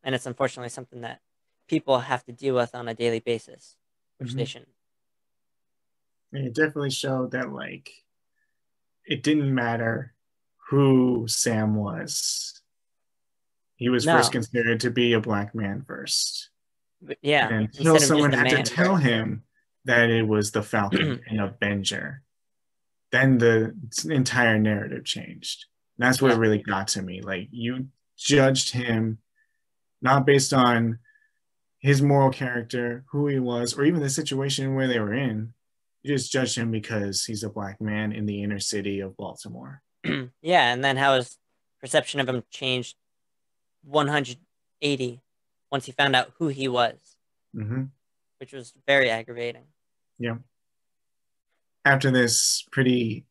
And it's unfortunately something that people have to deal with on a daily basis, which they shouldn't. And it definitely showed that, like, it didn't matter who Sam was. He was first considered to be a black man first. But yeah. And until someone had to tell him that it was the Falcon and Avenger, then the entire narrative changed. And that's what really got to me. Like, you judged him not based on his moral character, who he was, or even the situation where they were in. You just judged him because he's a black man in the inner city of Baltimore. Yeah, and then how his perception of him changed 180 once he found out who he was, which was very aggravating. Yeah. After this pretty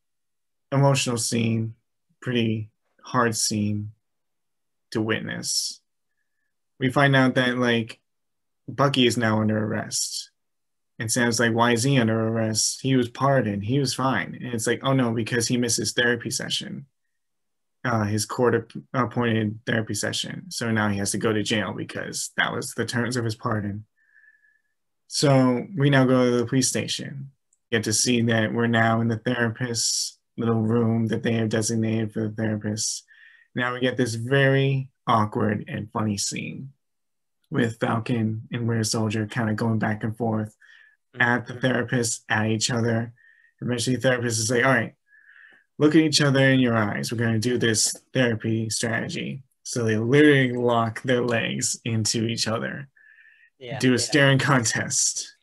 emotional scene, pretty hard scene to witness, we find out that, like, Bucky is now under arrest. And Sam's like, why is he under arrest? He was pardoned. He was fine. And it's like, oh no, because he missed his therapy session, his court-appointed therapy session. So now he has to go to jail because that was the terms of his pardon. So we now go to the police station. Get to see that we're now in the therapist's little room that they have designated for the therapist. Now we get this very awkward and funny scene with Falcon and Winter Soldier kind of going back and forth at the therapist, at each other. Eventually the therapist is like, all right, look at each other in your eyes. We're going to do this therapy strategy. So they literally lock their legs into each other, do a staring contest.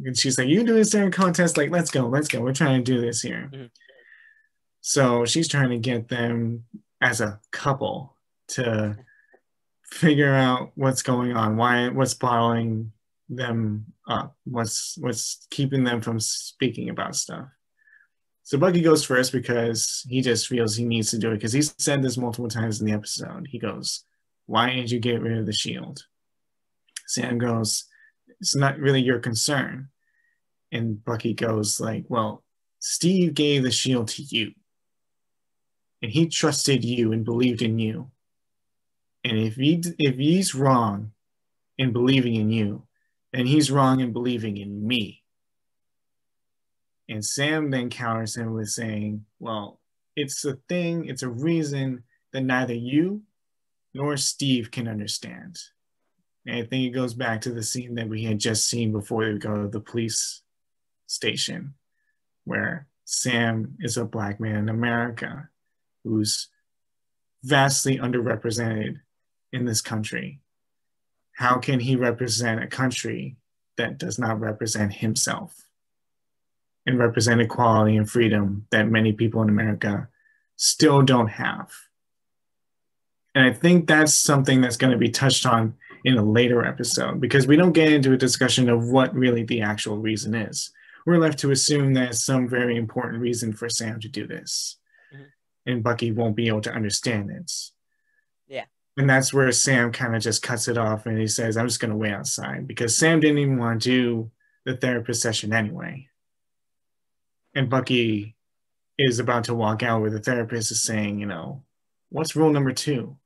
And she's like, you do a staring contest? Like, let's go. We're trying to do this here. Mm-hmm. So she's trying to get them as a couple to figure out what's going on, what's bottling them up, what's keeping them from speaking about stuff. So Bucky goes first because he just feels he needs to do it, because he's said this multiple times in the episode. He goes, why didn't you get rid of the shield? Sam goes, it's not really your concern. And Bucky goes like, well, Steve gave the shield to you. And he trusted you and believed in you. And if he's wrong in believing in you, then he's wrong in believing in me. And Sam then counters him with saying, well, it's a thing, it's a reason that neither you nor Steve can understand. And I think it goes back to the scene that we had just seen before we go to the police station, where Sam is a Black man in America who's vastly underrepresented in this country. How can he represent a country that does not represent himself and represent equality and freedom that many people in America still don't have? And I think that's something that's going to be touched on in a later episode, because we don't get into a discussion of what really the actual reason is. We're left to assume that it's some very important reason for Sam to do this. Mm-hmm. And Bucky won't be able to understand it. Yeah. And that's where Sam kind of just cuts it off and he says, I'm just going to wait outside, because Sam didn't even want to do the therapist session anyway. And Bucky is about to walk out where the therapist is saying, what's rule number 2?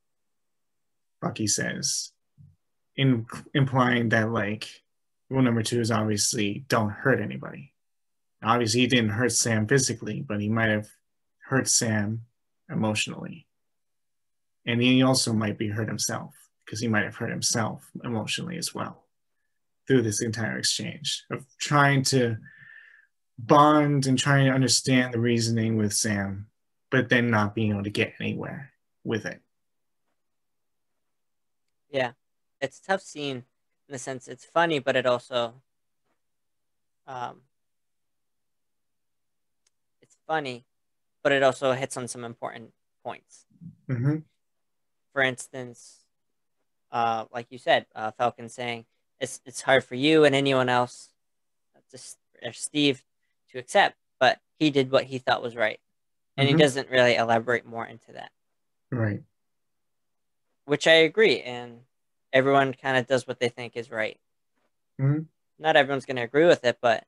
Bucky says, implying that rule number 2 is obviously don't hurt anybody. Obviously he didn't hurt Sam physically, but he might have hurt Sam emotionally. And he also might be hurt himself, because he might have hurt himself emotionally as well through this entire exchange of trying to bond and trying to understand the reasoning with Sam, but then not being able to get anywhere with it. Yeah, it's a tough scene in the sense it's funny, but it also it's funny, but it also hits on some important points. Mm-hmm. For instance, like you said, Falcon saying it's hard for you and anyone else, or Steve, to accept, but he did what he thought was right. And he doesn't really elaborate more into that. Right. Which I agree, and everyone kind of does what they think is right. Mm-hmm. Not everyone's going to agree with it, but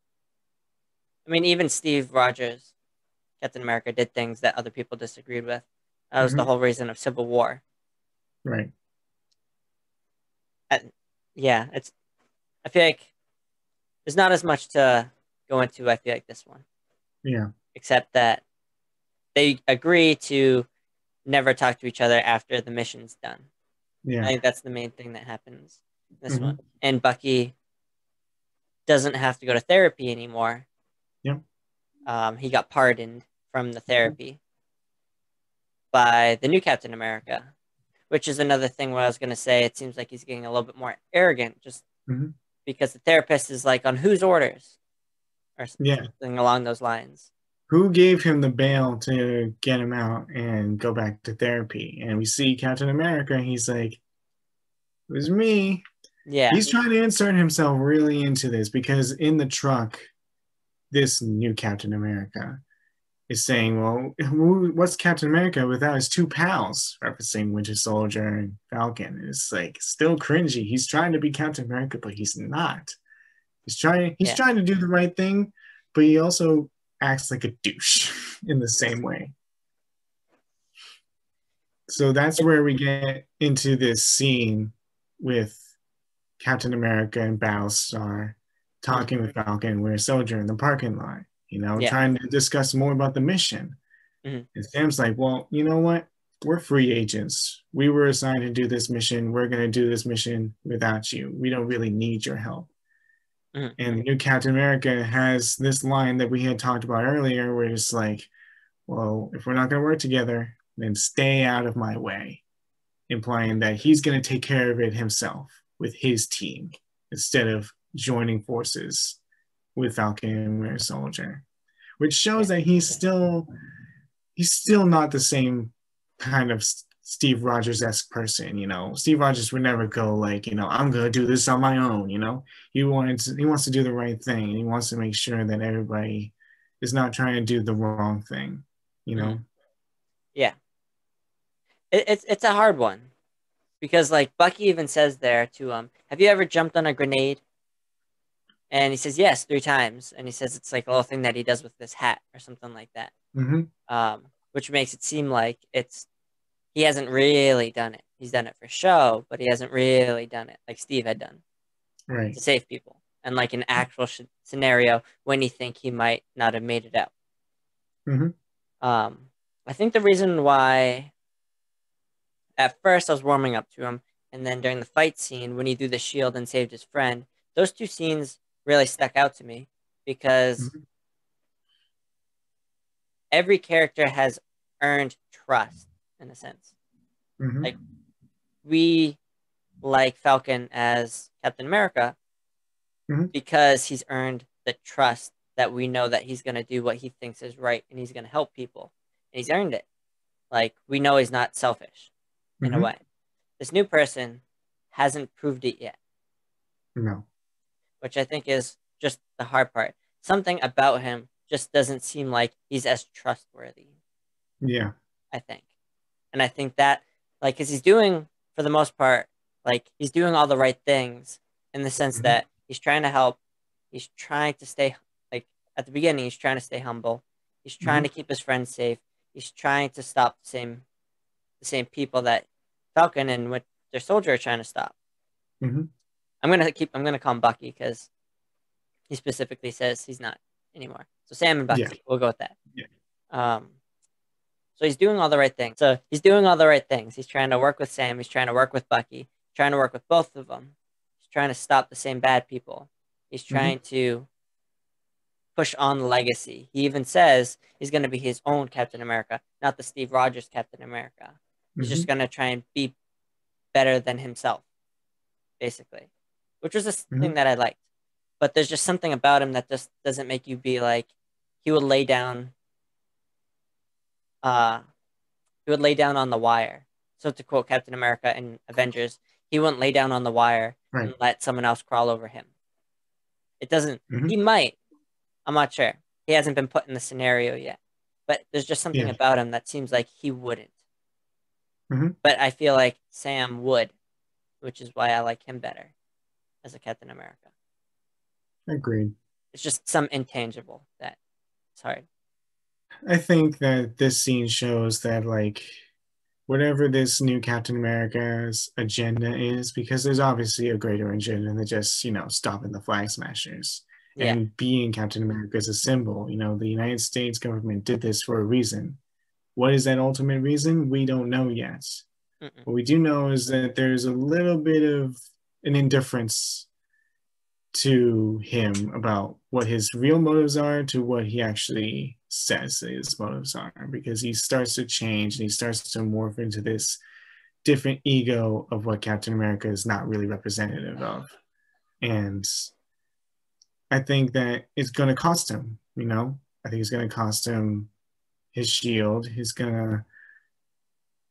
I mean, even Steve Rogers, Captain America, did things that other people disagreed with. That was the whole reason of Civil War. Right. Yeah, I feel like there's not as much to go into, I feel like, this one. Yeah. Except that they agree to never talk to each other after the mission's done. Yeah. I think that's the main thing that happens in this one. And Bucky doesn't have to go to therapy anymore. Yep. He got pardoned from the therapy by the new Captain America, which is another thing where I was going to say it seems like he's getting a little bit more arrogant just because the therapist is like, on whose orders? Or something along those lines. Who gave him the bail to get him out and go back to therapy? And we see Captain America, and he's like, it was me. Yeah. He's trying to insert himself really into this, because in the truck, this new Captain America is saying, well, what's Captain America without his 2 pals? Referencing Winter Soldier and Falcon. It's like still cringy. He's trying to be Captain America, but he's not. He's trying to do the right thing, but he also acts like a douche in the same way. So that's where we get into this scene with Captain America and Battlestar talking with Falcon and Winter Soldier in the parking lot, trying to discuss more about the mission. And Sam's like, well, you know what? We're free agents. We were assigned to do this mission. We're going to do this mission without you. We don't really need your help. And the new Captain America has this line that we had talked about earlier where it's like, well, if we're not going to work together, then stay out of my way, implying that he's going to take care of it himself with his team instead of joining forces with Falcon and Winter Soldier, which shows that he's still not the same kind of Steve Rogers-esque person. Steve Rogers would never go like, I'm going to do this on my own. He wants to do the right thing, and he wants to make sure that everybody is not trying to do the wrong thing. Yeah. It's a hard one because like Bucky even says there to have you ever jumped on a grenade? And he says yes 3 times, and he says it's like a little thing that he does with this hat or something like that. Which makes it seem like he hasn't really done it. He's done it for show, but he hasn't really done it like Steve had done, right, to save people, and like an actual scenario when you think he might not have made it out. I think the reason why at first I was warming up to him, and then during the fight scene when he threw the shield and saved his friend, those 2 scenes really stuck out to me because every character has earned trust in a sense. Like we like Falcon as Captain America because he's earned the trust that we know that he's going to do what he thinks is right and he's going to help people. And he's earned it. Like we know he's not selfish in a way. This new person hasn't proved it yet. No. Which I think is just the hard part. Something about him just doesn't seem like he's as trustworthy. Yeah. I think. And I think that, like, because he's doing, for the most part, like, he's doing all the right things in the sense that he's trying to help. He's trying to stay, like, at the beginning, he's trying to stay humble. He's trying to keep his friends safe. He's trying to stop the same people that Falcon and with their soldier are trying to stop. I'm gonna call him Bucky because he specifically says he's not anymore. So Sam and Bucky, we'll go with that. So he's doing all the right things. He's trying to work with Sam. He's trying to work with Bucky. Trying to work with both of them. He's trying to stop the same bad people. He's trying to push on the legacy. He even says he's going to be his own Captain America, not the Steve Rogers Captain America. He's just going to try and be better than himself, basically, which was a thing that I liked. But there's just something about him that just doesn't make you be like, he would lay down on the wire. So to quote Captain America in Avengers, he wouldn't lay down on the wire and let someone else crawl over him. It doesn't, he might, I'm not sure. He hasn't been put in the scenario yet. But there's just something about him that seems like he wouldn't. But I feel like Sam would, which is why I like him better as a Captain America. Agreed. It's just some intangible that it's hard. I think that this scene shows that, like, whatever this new Captain America's agenda is, because there's obviously a greater agenda than just, stopping the Flag Smashers. And being Captain America is a symbol. The United States government did this for a reason. What is that ultimate reason? We don't know yet. What we do know is that there's a little bit of an indifference to him about what his real motives are to what he actually says his motives are, because he starts to change and he starts to morph into this different ego of what Captain America is not really representative of. And I think that it's going to cost him, I think it's going to cost him his shield. He's going to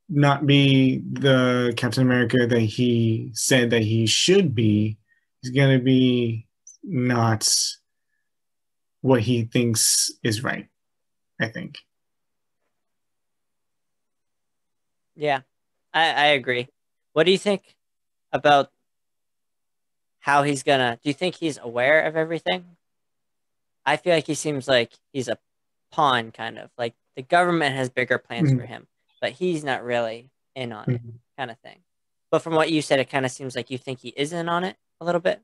not be the Captain America that he said that he should be. He's going to be not what he thinks is right, I think. Yeah, I agree. What do you think about how he's gonna. Do you think he's aware of everything? I feel like he seems like he's a pawn, kind of like the government has bigger plans for him, but he's not really in on it, kind of thing. But from what you said, it kind of seems like you think he is in on it a little bit.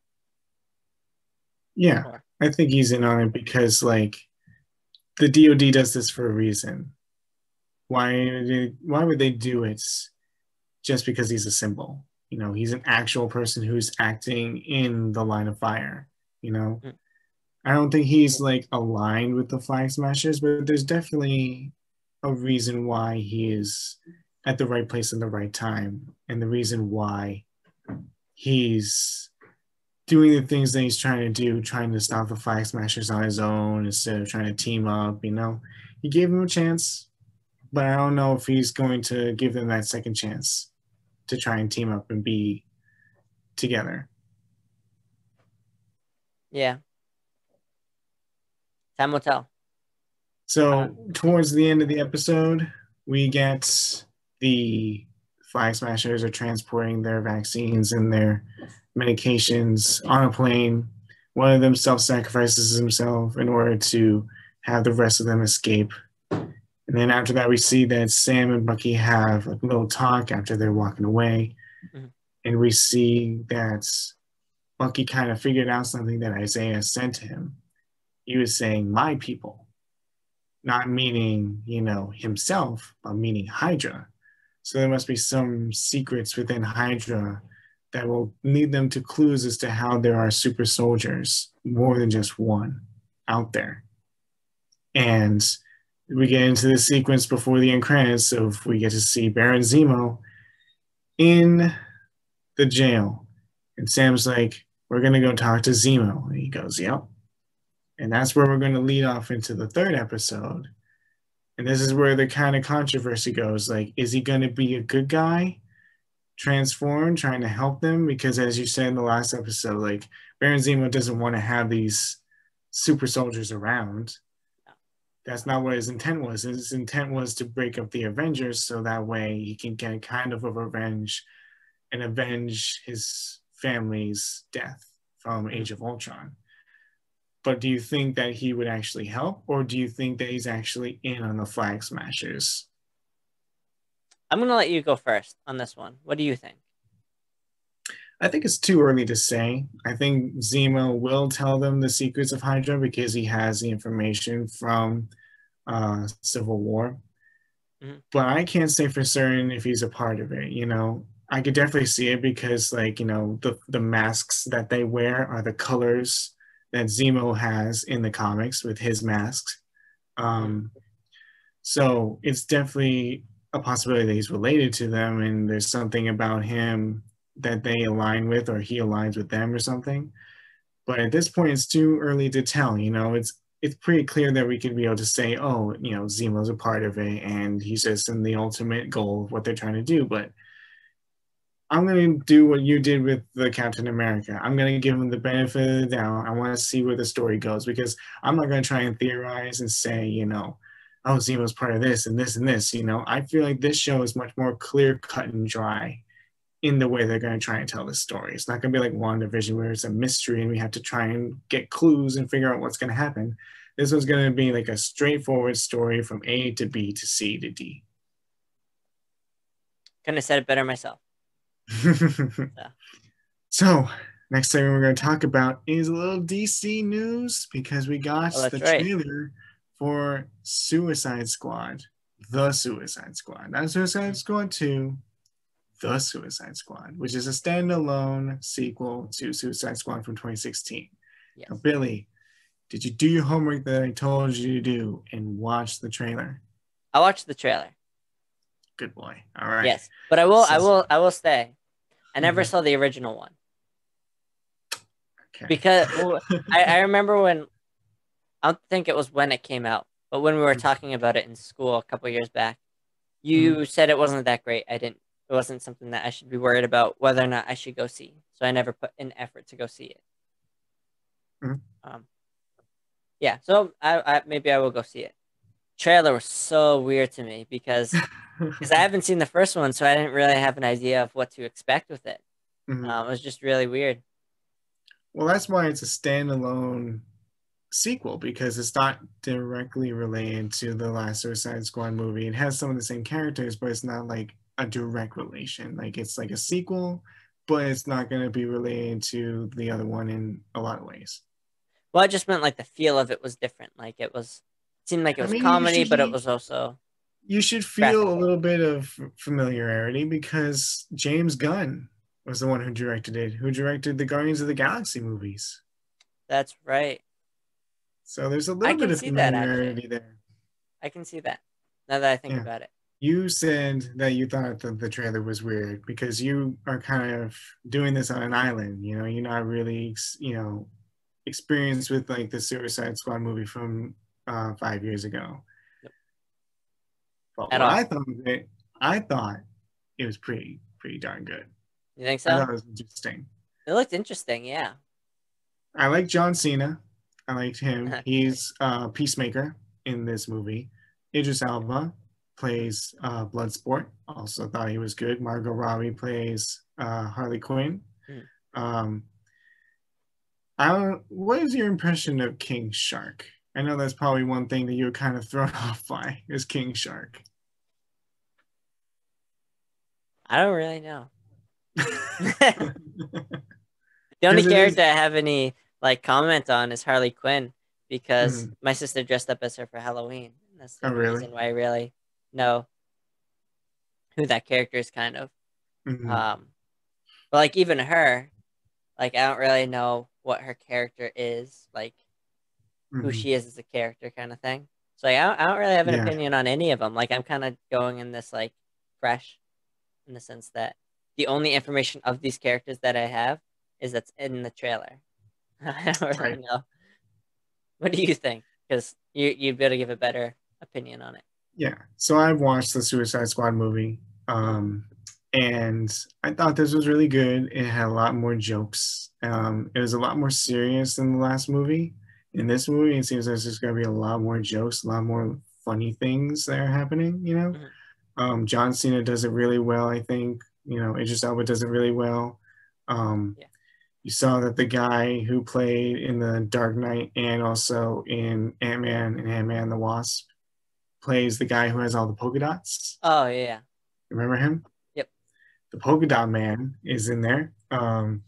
Yeah, Or, I think he's in on it because like the DoD does this for a reason. Why would they do it just because he's a symbol? You know, he's an actual person who's acting in the line of fire, you know? Mm. I don't think he's like aligned with the Flag Smashers, but there's definitely a reason why he is at the right place in the right time, and the reason why he's doing the things that he's trying to do, trying to stop the Flag Smashers on his own instead of trying to team up, you know? He gave him a chance, but I don't know if he's going to give them that second chance to try and team up and be together. yeah, time will tell. So towards the end of the episode, we get the Flag Smashers are transporting their vaccines and their medications on a plane. One of them self-sacrifices himself in order to have the rest of them escape. And then after that, we see that Sam and Bucky have a little talk after they're walking away. Mm-hmm. And we see that Bucky kind of figured out something that Isaiah said to him. He was saying, my people, not meaning, you know, himself, but meaning Hydra. So there must be some secrets within Hydra that will lead them to clues as to how there are super soldiers, more than just one, out there. And we get into the sequence before the end credits of we get to see Baron Zemo in the jail. And Sam's like, we're going to go talk to Zemo. And he goes, yep. And that's where we're going to lead off into the third episode. And this is where the kind of controversy goes. Like, is he going to be a good guy, transformed, trying to help them? Because as you said in the last episode, like, Baron Zemo doesn't want to have these super soldiers around. That's not what his intent was. His intent was to break up the Avengers so that way he can get kind of a revenge and avenge his family's death from Age of Ultron. But do you think that he would actually help, or do you think that he's actually in on the Flag Smashers? I'm going to let you go first on this one. What do you think? I think it's too early to say. I think Zemo will tell them the secrets of Hydra because he has the information from Civil War. Mm-hmm. But I can't say for certain if he's a part of it, you know. I could definitely see it because, like, you know, the masks that they wear are the colors that Zemo has in the comics with his masks. So it's definitely a possibility that he's related to them and there's something about him that they align with or he aligns with them or something. But at this point, it's too early to tell, you know. It's pretty clear that we could be able to say, oh, you know, Zemo's a part of it and he's just in the ultimate goal of what they're trying to do. But I'm going to do what you did with the Captain America. I'm going to give him the benefit of the doubt. I want to see where the story goes because I'm not going to try and theorize and say, you know, oh, Zemo's part of this and this and this. You know, I feel like this show is much more clear, cut, and dry in the way they're going to try and tell this story. It's not going to be like WandaVision where it's a mystery and we have to try and get clues and figure out what's going to happen. This one's going to be like a straightforward story from A to B to C to D. Couldn't have said it better myself. So, next thing we're going to talk about is a little DC news because we got the trailer for Suicide Squad. The Suicide Squad. Not Suicide Squad 2. The Suicide Squad, which is a standalone sequel to Suicide Squad from 2016. Yes. Now, Billy, did you do your homework that I told you to do and watch the trailer? I watched the trailer. Good boy. All right. Yes, but I will say, I never saw the original one. Okay. Because I remember when, I don't think it was when it came out, but when we were talking about it in school a couple years back, you said it wasn't that great. It wasn't something that I should be worried about whether or not I should go see. So I never put in effort to go see it. Yeah, so I maybe I will go see it. Trailer was so weird to me because I haven't seen the first one, so I didn't really have an idea of what to expect with it. It was just really weird. Well, that's why it's a standalone sequel, because it's not directly related to the last Suicide Squad movie. It has some of the same characters, but it's not like a direct relation. Like it's like a sequel, but it's not going to be related to the other one in a lot of ways. Well, I just meant like the feel of it was different. Like it seemed like it I was mean, comedy, but it was also you should feel graphic. a little bit of familiarity because James Gunn was the one who directed it, who directed the Guardians of the Galaxy movies. That's right. So there's a I little bit can of see that actually. familiarity there. I can see that now that I think Yeah. about it. You said that you thought that the trailer was weird because you are kind of doing this on an island. You know, you're not really, experienced with like the Suicide Squad movie from 5 years ago. Yep. But At what all. I thought it was pretty darn good. You think I so? thought it was interesting. It looked interesting, yeah. I like John Cena. I liked him. He's Peacemaker in this movie. Idris Elba plays Bloodsport. Also thought he was good. Margot Robbie plays Harley Quinn. Mm. What is your impression of King Shark? I know that's probably one thing that you're kind of thrown off by is King Shark. I don't really know. The only character I have any like comment on is Harley Quinn because my sister dressed up as her for Halloween. And that's the only reason why I really know who that character is kind of. But like even her, like I don't really know what her character is, like who she is as a character kind of thing. So like, I don't really have an opinion on any of them. Like I'm kind of going in this like fresh in the sense that the only information of these characters that I have is that's in the trailer. I don't really know. What do you think? Because you'd be able to give a better opinion on it. Yeah. So I've watched the Suicide Squad movie, and I thought this was really good. It had a lot more jokes. It was a lot more serious than the last movie. In this movie, it seems like there's going to be a lot more jokes, a lot more funny things that are happening, you know? John Cena does it really well, I think. You know, Idris Elba does it really well. You saw that the guy who played in the Dark Knight and also in Ant-Man and Ant-Man and the Wasp plays the guy who has all the polka dots. Oh, yeah. Remember him? Yep. The polka dot man is in there. And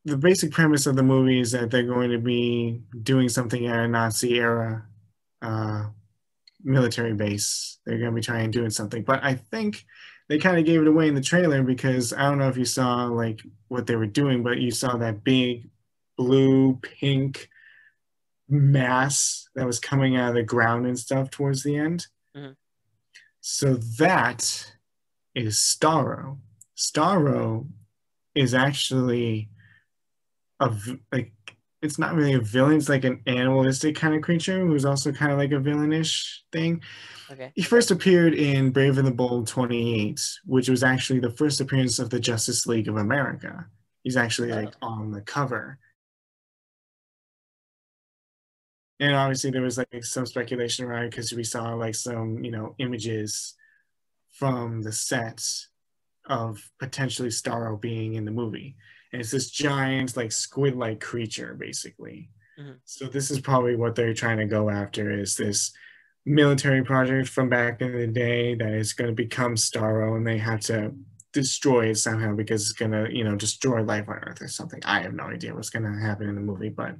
the basic premise of the movie is that they're going to be doing something at a Nazi era military base. They're going to be trying doing something. But I think they kind of gave it away in the trailer because I don't know if you saw like what they were doing, but you saw that big blue, pink mass that was coming out of the ground and stuff towards the end. So that is Starro. Starro is actually it's not really a villain. It's like an animalistic kind of creature who's also kind of like a villainish thing. Okay. He first appeared in Brave and the Bold 28, which was actually the first appearance of the Justice League of America. He's actually like on the cover. And obviously there was like some speculation around it because we saw like some, images from the sets of potentially Starro being in the movie. And it's this giant like squid-like creature basically. So this is probably what they're trying to go after, is this military project from back in the day that is going to become Starro, and they have to destroy it somehow because it's going to, destroy life on Earth or something. I have no idea what's going to happen in the movie, but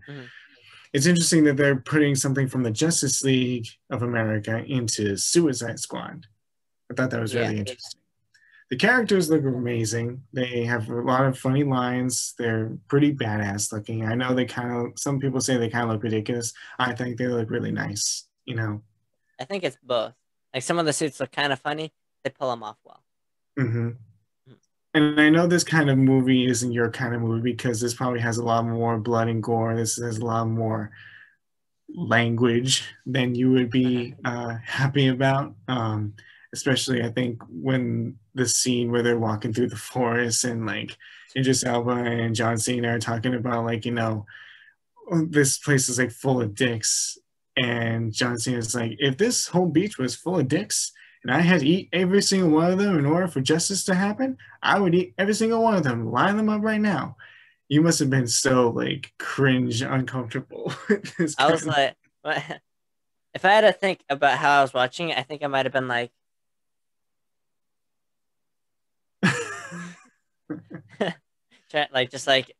it's interesting that they're putting something from the Justice League of America into Suicide Squad. I thought that was really interesting. The characters look amazing. They have a lot of funny lines. They're pretty badass looking. I know some people say they kind of look ridiculous. I think they look really nice, I think it's both. Like some of the suits look kind of funny. They pull them off well. And I know this kind of movie isn't your kind of movie because this probably has a lot more blood and gore. This has a lot more language than you would be happy about. Especially, I think, when the scene where they're walking through the forest and like Idris Elba and John Cena are talking about like, this place is like full of dicks. And John Cena's like, if this whole beach was full of dicks, and I had to eat every single one of them in order for justice to happen, I would eat every single one of them, line them up right now. You must have been so like cringe, uncomfortable with this I was kind like, if I had to think about how I was watching it, I think I might have been like, just like,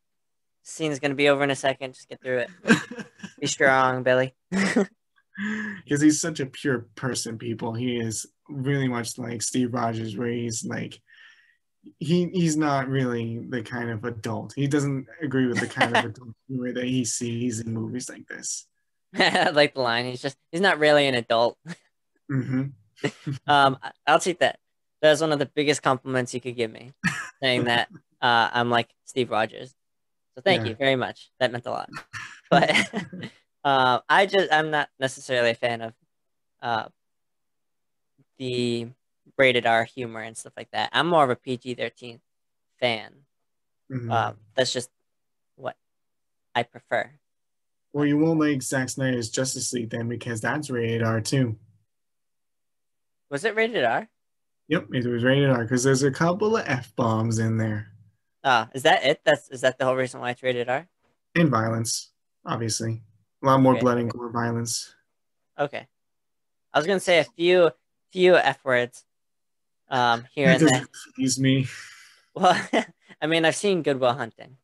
scene's gonna be over in a second. Just get through it. Be strong, Billy. because he's such a pure person, people. He is really much like Steve Rogers, where he's like he's not really the kind of adult. He doesn't agree with the kind of adult humor that he sees in movies like this. I like the line. He's not really an adult. Mm-hmm. I'll take that. That's one of the biggest compliments you could give me, saying that I'm like Steve Rogers. So thank you very much. That meant a lot. But I'm not necessarily a fan of the rated R humor and stuff like that. I'm more of a PG-13 fan. Mm-hmm. That's just what I prefer. Well, you won't like Zack Snyder's Justice League then, because that's rated R too. Was it rated R? Yep, it was rated R because there's a couple of F-bombs in there. Is that it? Is that the whole reason why it's rated R? And violence, obviously. A lot more Okay. blood and gore violence. Okay. I was gonna say a few F words here and there. Excuse me. Well, I mean, I've seen Good Will Hunting.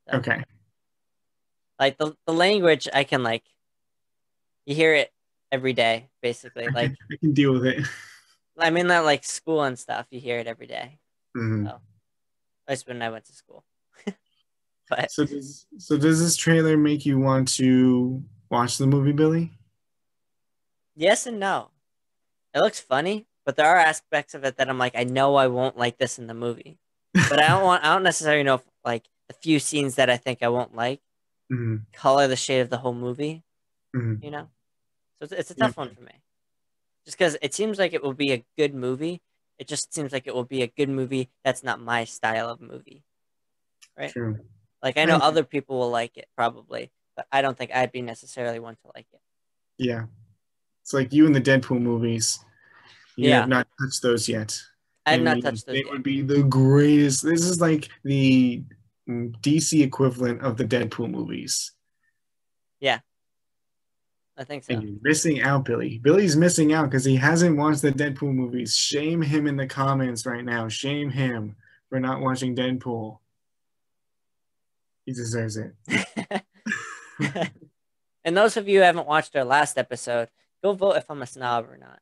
So, Okay. like the language, I can like, you hear it every day, basically. Like, I can deal with it. I mean that like school and stuff, you hear it every day. Mm-hmm. So, at least when I went to school. But So does this trailer make you want to watch the movie, Billy? yes and no. It looks funny, but there are aspects of it that I'm like, I know I won't like this in the movie. But I don't necessarily know if like the few scenes that I think I won't like Mm-hmm. color the shade of the whole movie, Mm-hmm. you know? So it's a tough one for me. Just because it seems like it will be a good movie. It just seems like it will be a good movie that's not my style of movie. Right? True. Like, I know other people will like it, probably, but I don't think I'd be necessarily one to like it. Yeah. It's like you and the Deadpool movies. You have not touched those yet. I have not touched those they yet. would be the greatest. This is like the DC equivalent of the Deadpool movies. Yeah. I think so. And you're missing out, Billy. Billy's missing out because he hasn't watched the Deadpool movies. Shame him in the comments right now. Shame him for not watching Deadpool. He deserves it. And those of you who haven't watched our last episode, go vote if I'm a snob or not.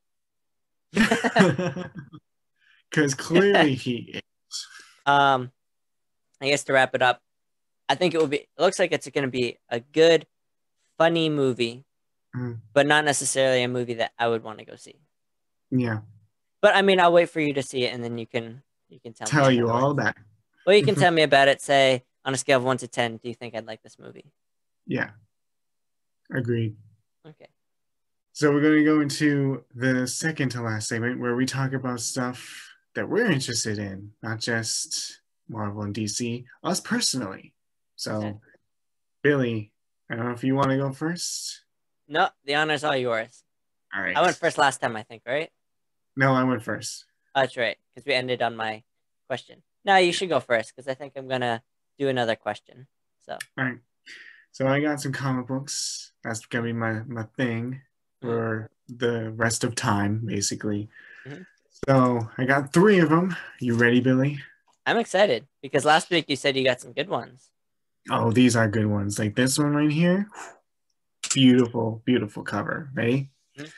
Because clearly he is. I guess to wrap it up, I think it looks like it's going to be a good, funny movie, but not necessarily a movie that I would want to go see. Yeah. But I mean, I'll wait for you to see it, and then you can tell me you all about it. Well, you can tell me about it. Say on a scale of 1 to 10, do you think I'd like this movie? Yeah. Agreed. Okay. So we're going to go into the second to last segment where we talk about stuff that we're interested in, not just Marvel and DC, us personally. So, okay. Billy, I don't know if you want to go first. No, the honor's all yours. All right. I went first last time, I think, right? No, I went first. Oh, that's right, because we ended on my question. No, you should go first, because I think I'm going to do another question. So. All right. So I got some comic books. That's going to be my thing for the rest of time, basically. Mm-hmm. So I got 3 of them. You ready, Billy? I'm excited, because last week you said you got some good ones. Oh, these are good ones. Like this one right here. Beautiful, beautiful cover. Ready? Mm-hmm.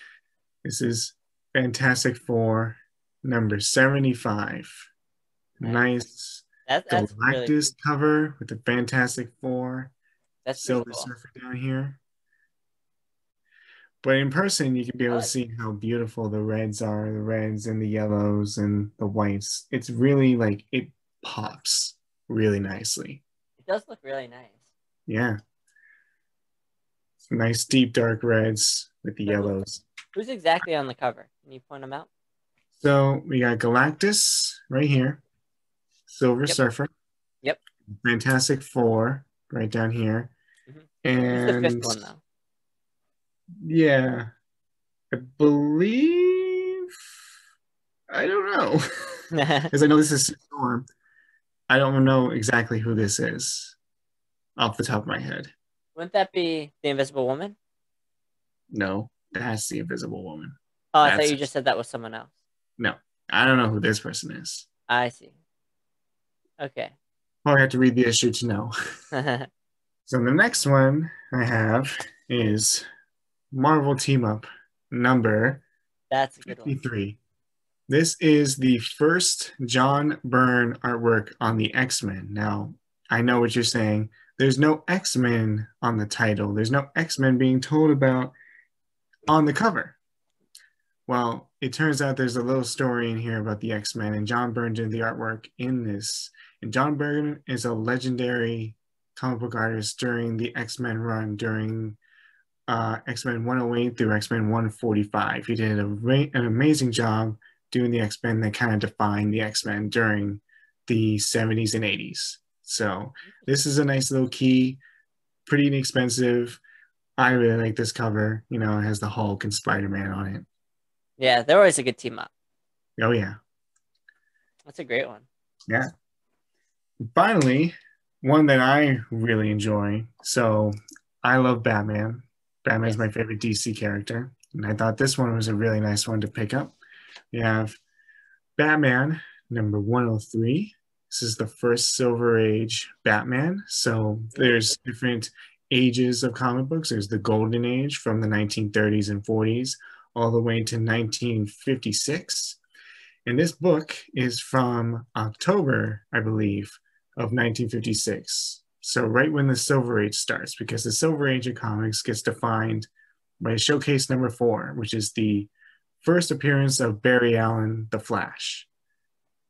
This is Fantastic Four, number 75. Nice. That's Galactus really cover with the Fantastic Four. That's Silver cool. Surfer down here. But in person, you can be able to see how beautiful the reds are, the reds and the yellows and the whites. It's really like, it pops really nicely. It does look really nice. Yeah. Nice deep dark reds with the yellows. Who's exactly on the cover? Can you point them out? So we got Galactus right here. Silver Surfer. Yep. Fantastic Four right down here. Mm-hmm. And who's the 5th one though? Yeah. I believe I don't know. Because I know this is Storm. I don't know exactly who this is off the top of my head. Wouldn't that be the Invisible Woman? No, that's the Invisible Woman. Oh, I thought That's you just said that was someone else. no. I don't know who this person is. I see. Okay. Probably have to read the issue to know. So the next one I have is Marvel Team Up number That's a good one. 53. This is the first John Byrne artwork on the X-Men. Now, I know what you're saying. There's no X-Men on the title. There's no X-Men being told about on the cover. Well, it turns out there's a little story in here about the X-Men, and John Byrne did the artwork in this. And John Byrne is a legendary comic book artist during the X-Men run, during X-Men 108 through X-Men 145. He did an amazing job doing the X-Men that kind of defined the X-Men during the 70s and 80s. So this is a nice little key, pretty inexpensive. I really like this cover. You know, it has the Hulk and Spider-Man on it. Yeah, they're always a good team up. Oh, yeah. That's a great one. Yeah. Finally, one that I really enjoy. So I love Batman. Batman's my favorite DC character. And I thought this one was a really nice one to pick up. We have Batman number 103. This is the first Silver Age Batman. So there's different ages of comic books. There's the Golden Age from the 1930s and 40s all the way to 1956. And this book is from October, I believe, of 1956. So right when the Silver Age starts, because the Silver Age of comics gets defined by Showcase number 4, which is the first appearance of Barry Allen, the Flash.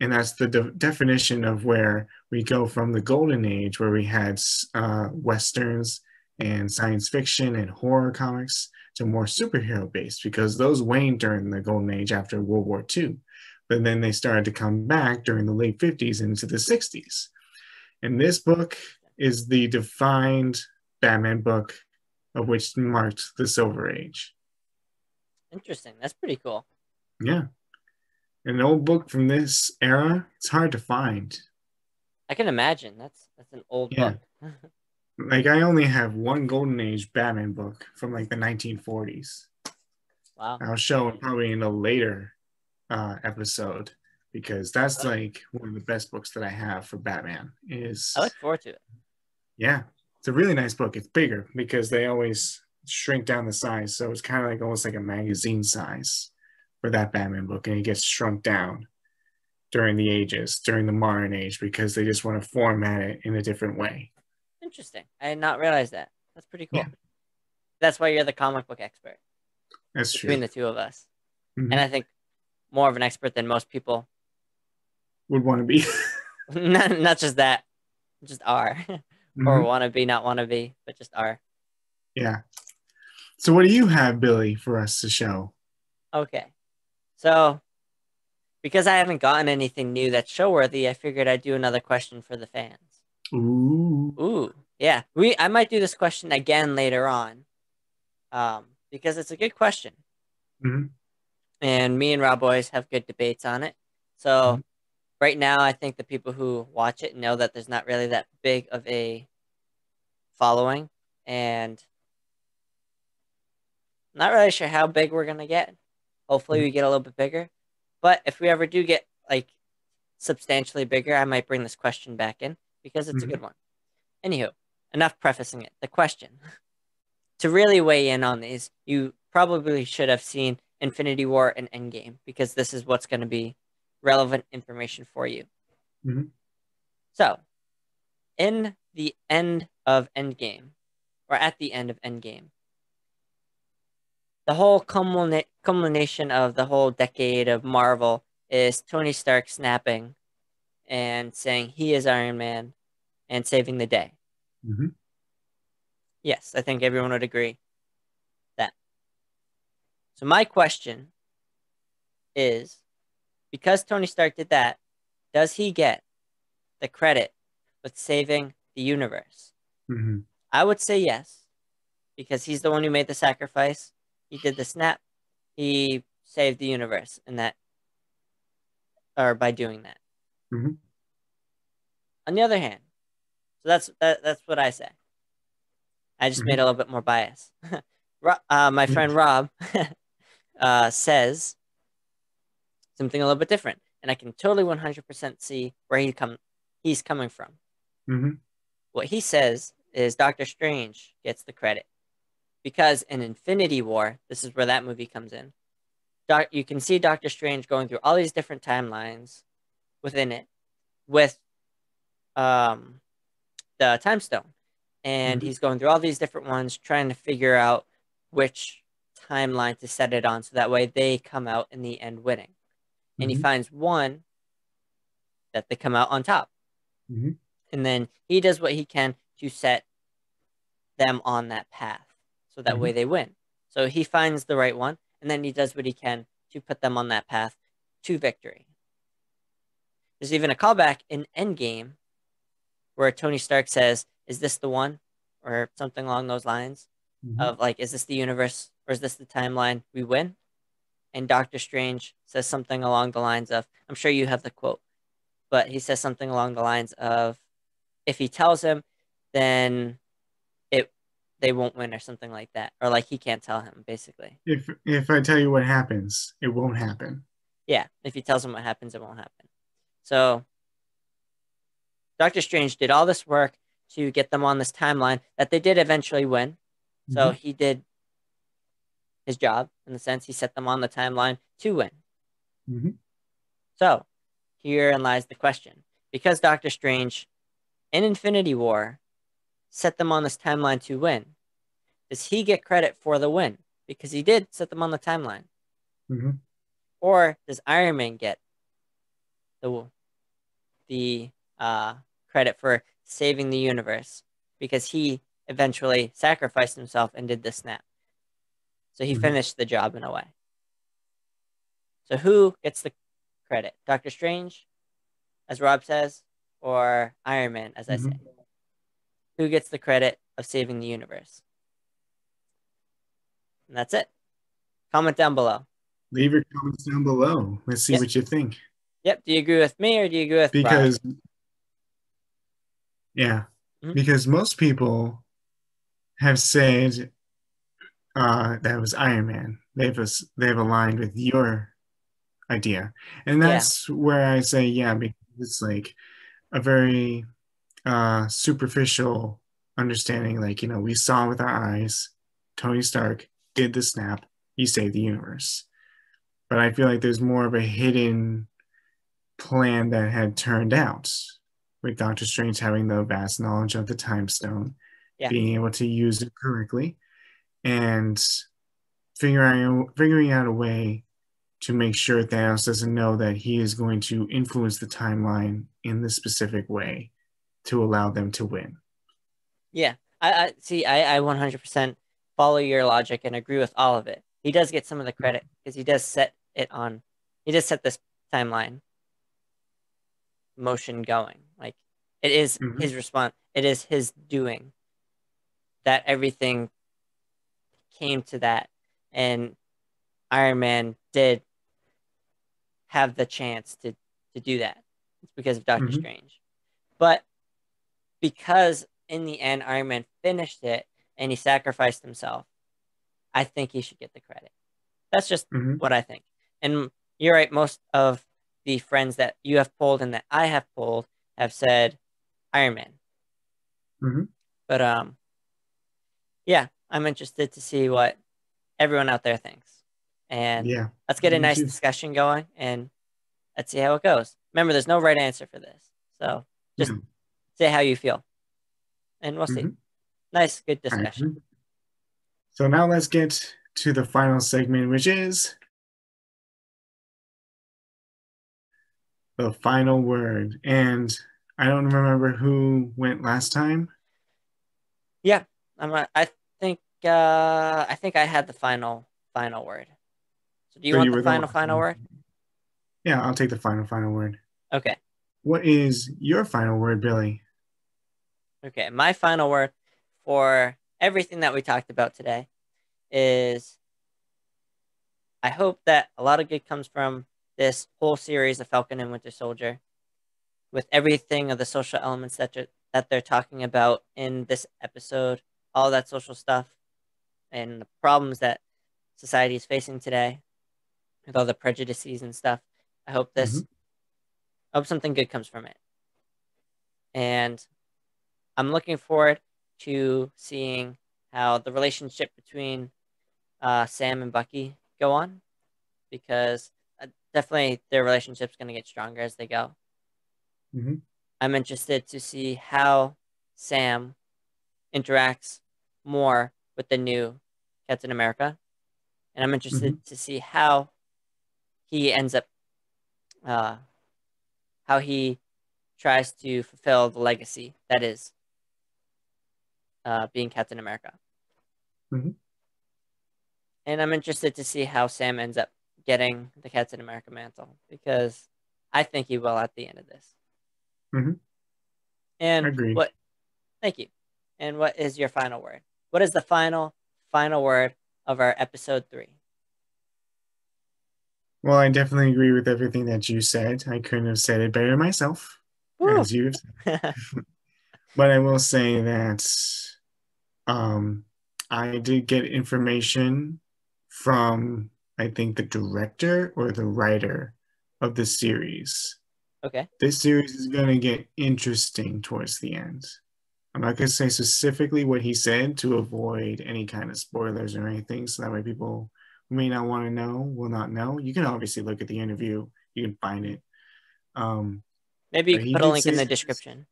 And that's the definition of where we go from the Golden Age, where we had Westerns and science fiction and horror comics, to more superhero based, because those waned during the Golden Age after World War II. But then they started to come back during the late 50s into the 60s. And this book is the defined Batman book of which marked the Silver Age. Interesting. That's pretty cool. Yeah. An old book from this era, it's hard to find. I can imagine. That's an old book. Like, I only have one Golden Age Batman book from like the 1940s. Wow. I'll show it probably in a later episode, because that's like one of the best books that I have for Batman. I look forward to it. Yeah, it's a really nice book. It's bigger because they always shrink down the size, so it's kind of like almost like a magazine size for that Batman book, and it gets shrunk down during the ages, during the modern age, because they just want to format it in a different way. Interesting. I did not realize that. That's pretty cool. Yeah. That's why you're the comic book expert. That's between true. the two of us. Mm-hmm. And I think more of an expert than most people would want to be. not just that, just are. Mm-hmm. Or want to be, not want to be, but just are. Yeah. So what do you have, Billy, for us to show? Okay. So, because I haven't gotten anything new that's show worthy, I figured I'd do another question for the fans. Ooh. Yeah. I might do this question again later on. Because it's a good question. Mm-hmm. And me and Rob Boys have good debates on it. So right now, I think the people who watch it know that there's not really that big of a following. And I'm not really sure how big we're going to get. Hopefully we get a little bit bigger. But if we ever do get like substantially bigger, I might bring this question back in because it's a good one. Anywho, enough prefacing it. The question. To really weigh in on these, you probably should have seen Infinity War and Endgame, because this is what's going to be relevant information for you. Mm-hmm. So, in the end of Endgame, or at the end of Endgame, the whole culmination of the whole decade of Marvel is Tony Stark snapping and saying he is Iron Man and saving the day. Mm-hmm. Yes, I think everyone would agree that. So my question is, because Tony Stark did that, does he get the credit with saving the universe? Mm-hmm. I would say yes, because he's the one who made the sacrifice. He did the snap. He saved the universe in that or by doing that. Mhm. On the other hand, so that's what I say. I just made a little bit more bias. My friend Rob says something a little bit different, and I can totally 100% see where he's coming from. Mhm. What he says is Doctor Strange gets the credit because in Infinity War, this is where that movie comes in. You can see Doctor Strange going through all these different timelines within it with the time stone, and he's going through all these different ones trying to figure out which timeline to set it on so that way they come out in the end winning. And he finds one that they come out on top, and then he does what he can to set them on that path so that way they win. So he finds the right one, and then he does what he can to put them on that path to victory. There's even a callback in Endgame where Tony Stark says, "Is this the one?" or something along those lines of like, "Is this the universe or is this the timeline we win?" And Doctor Strange says something along the lines of, I'm sure you have the quote, but he says something along the lines of, if he tells him, then they won't win or something like that, or like he can't tell him basically. If I tell you what happens, it won't happen. Yeah, if he tells him what happens, it won't happen. So Doctor Strange did all this work to get them on this timeline that they did eventually win. So he did his job in the sense he set them on the timeline to win. So herein lies the question. Because Doctor Strange in Infinity War set them on this timeline to win, does he get credit for the win? Because he did set them on the timeline. Or does Iron Man get the credit for saving the universe? Because he eventually sacrificed himself and did the snap. So he finished the job in a way. So who gets the credit? Doctor Strange, as Rob says, or Iron Man, as I say? Who gets the credit of saving the universe? And that's it. Comment down below. Leave your comments down below. Let's see what you think. Yep. Do you agree with me or do you agree with Because Rob? because most people have said that was Iron Man. They've aligned with your idea, and that's where I say because it's like a very superficial understanding. Like, we saw with our eyes, Tony Stark did the snap, he saved the universe. But I feel like there's more of a hidden plan that had turned out with Doctor Strange having the vast knowledge of the time stone, being able to use it correctly, and figuring out a way to make sure Thanos doesn't know that he is going to influence the timeline in this specific way to allow them to win. Yeah, I see. I 100% follow your logic and agree with all of it. He does get some of the credit because he does set it on. He does set this timeline motion going. Like, it is his response. It is his doing that everything came to that, and Iron Man did have the chance to do that. It's because of Doctor Strange. But because in the end Iron Man finished it and he sacrificed himself, I think he should get the credit. That's just what I think. And you're right, most of the friends that you have polled and that I have polled have said Iron Man. But yeah, I'm interested to see what everyone out there thinks. And let's get a nice discussion going and let's see how it goes. Remember, there's no right answer for this. So just say how you feel. And we'll see. Nice, good discussion. So now let's get to the final segment, which is the final word. And I don't remember who went last time. Yeah, I think I had the final word. So do you want the final word? Yeah, I'll take the final word. Okay. What is your final word, Billy? Okay, my final word for everything that we talked about today is I hope that a lot of good comes from this whole series of Falcon and Winter Soldier, with everything of the social elements that they're talking about in this episode, all that social stuff, and the problems that society is facing today, with all the prejudices and stuff. I hope I hope something good comes from it. And I'm looking forward to seeing how the relationship between Sam and Bucky go on, because definitely their relationship's going to get stronger as they go. I'm interested to see how Sam interacts more with the new Captain America, and I'm interested to see how he ends up, how he tries to fulfill the legacy that is being Captain America. And I'm interested to see how Sam ends up getting the Captain America mantle, because I think he will at the end of this. And Agreed. Thank you. And what is your final word? What is the final word of our episode 3? Well, I definitely agree with everything that you said. I couldn't have said it better myself, as you have said. But I will say that I did get information from, I think, the director or the writer of the series. Okay. This series is going to get interesting towards the end. I'm not going to say specifically what he said to avoid any kind of spoilers or anything, so that way people who may not want to know will not know. You can obviously look at the interview. You can find it. Maybe you can put a link in the description.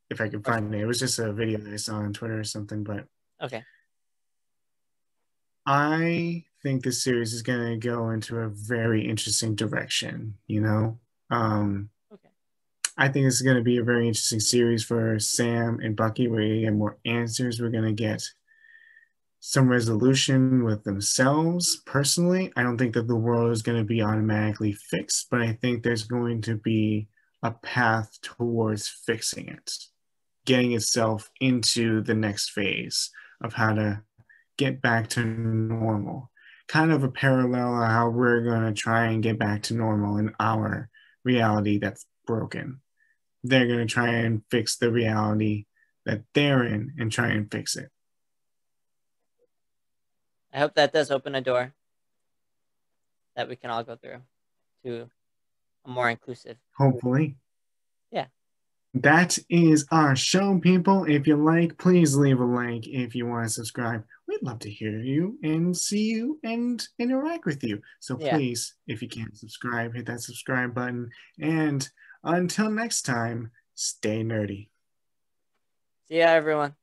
If I can find it. It was just a video that I saw on Twitter or something, but okay. I think this series is going to go into a very interesting direction, you know? Okay. I think it's going to be a very interesting series for Sam and Bucky. We're going to get more answers. We're going to get some resolution with themselves. Personally, I don't think that the world is going to be automatically fixed, but I think there's going to be a path towards fixing it, getting itself into the next phase of how to get back to normal. Kind of a parallel of how we're going to try and get back to normal in our reality that's broken. They're going to try and fix the reality that they're in and try and fix it. I hope that does open a door that we can all go through to a more inclusive. Hopefully. Yeah. That is our show, people. If you like, please leave a like. If you want to subscribe, we'd love to hear you and see you and interact with you. So please, if you can subscribe, hit that subscribe button. And until next time, stay nerdy. See ya, everyone.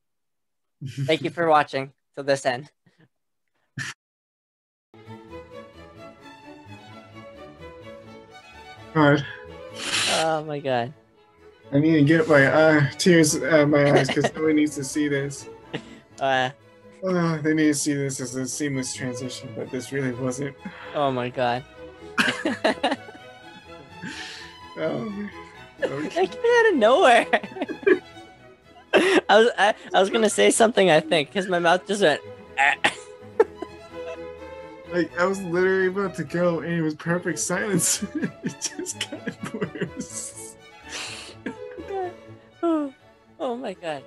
Thank you for watching till this end. God. Oh my God. I need to get my tears out of my eyes because nobody needs to see this. They need to see this as a seamless transition, but this really wasn't. Oh my God. Okay. That came out of nowhere. I was gonna say something, I think, because my mouth just went. Like, I was literally about to go, and it was perfect silence. It just got worse. Oh my God.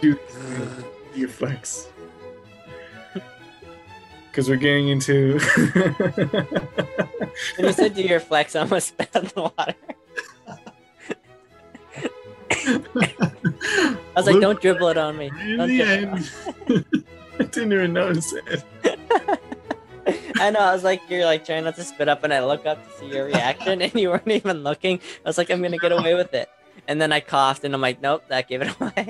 Do your flex. Because we're getting into. When you said do your flex, I almost spat out the water. I was like, don't dribble it on me. In the end, I didn't even notice it. I know, I was like, you're like trying not to spit up, and I look up to see your reaction, and you weren't even looking. I was like, I'm gonna get away with it. And then I coughed, and I'm like, nope, that gave it away.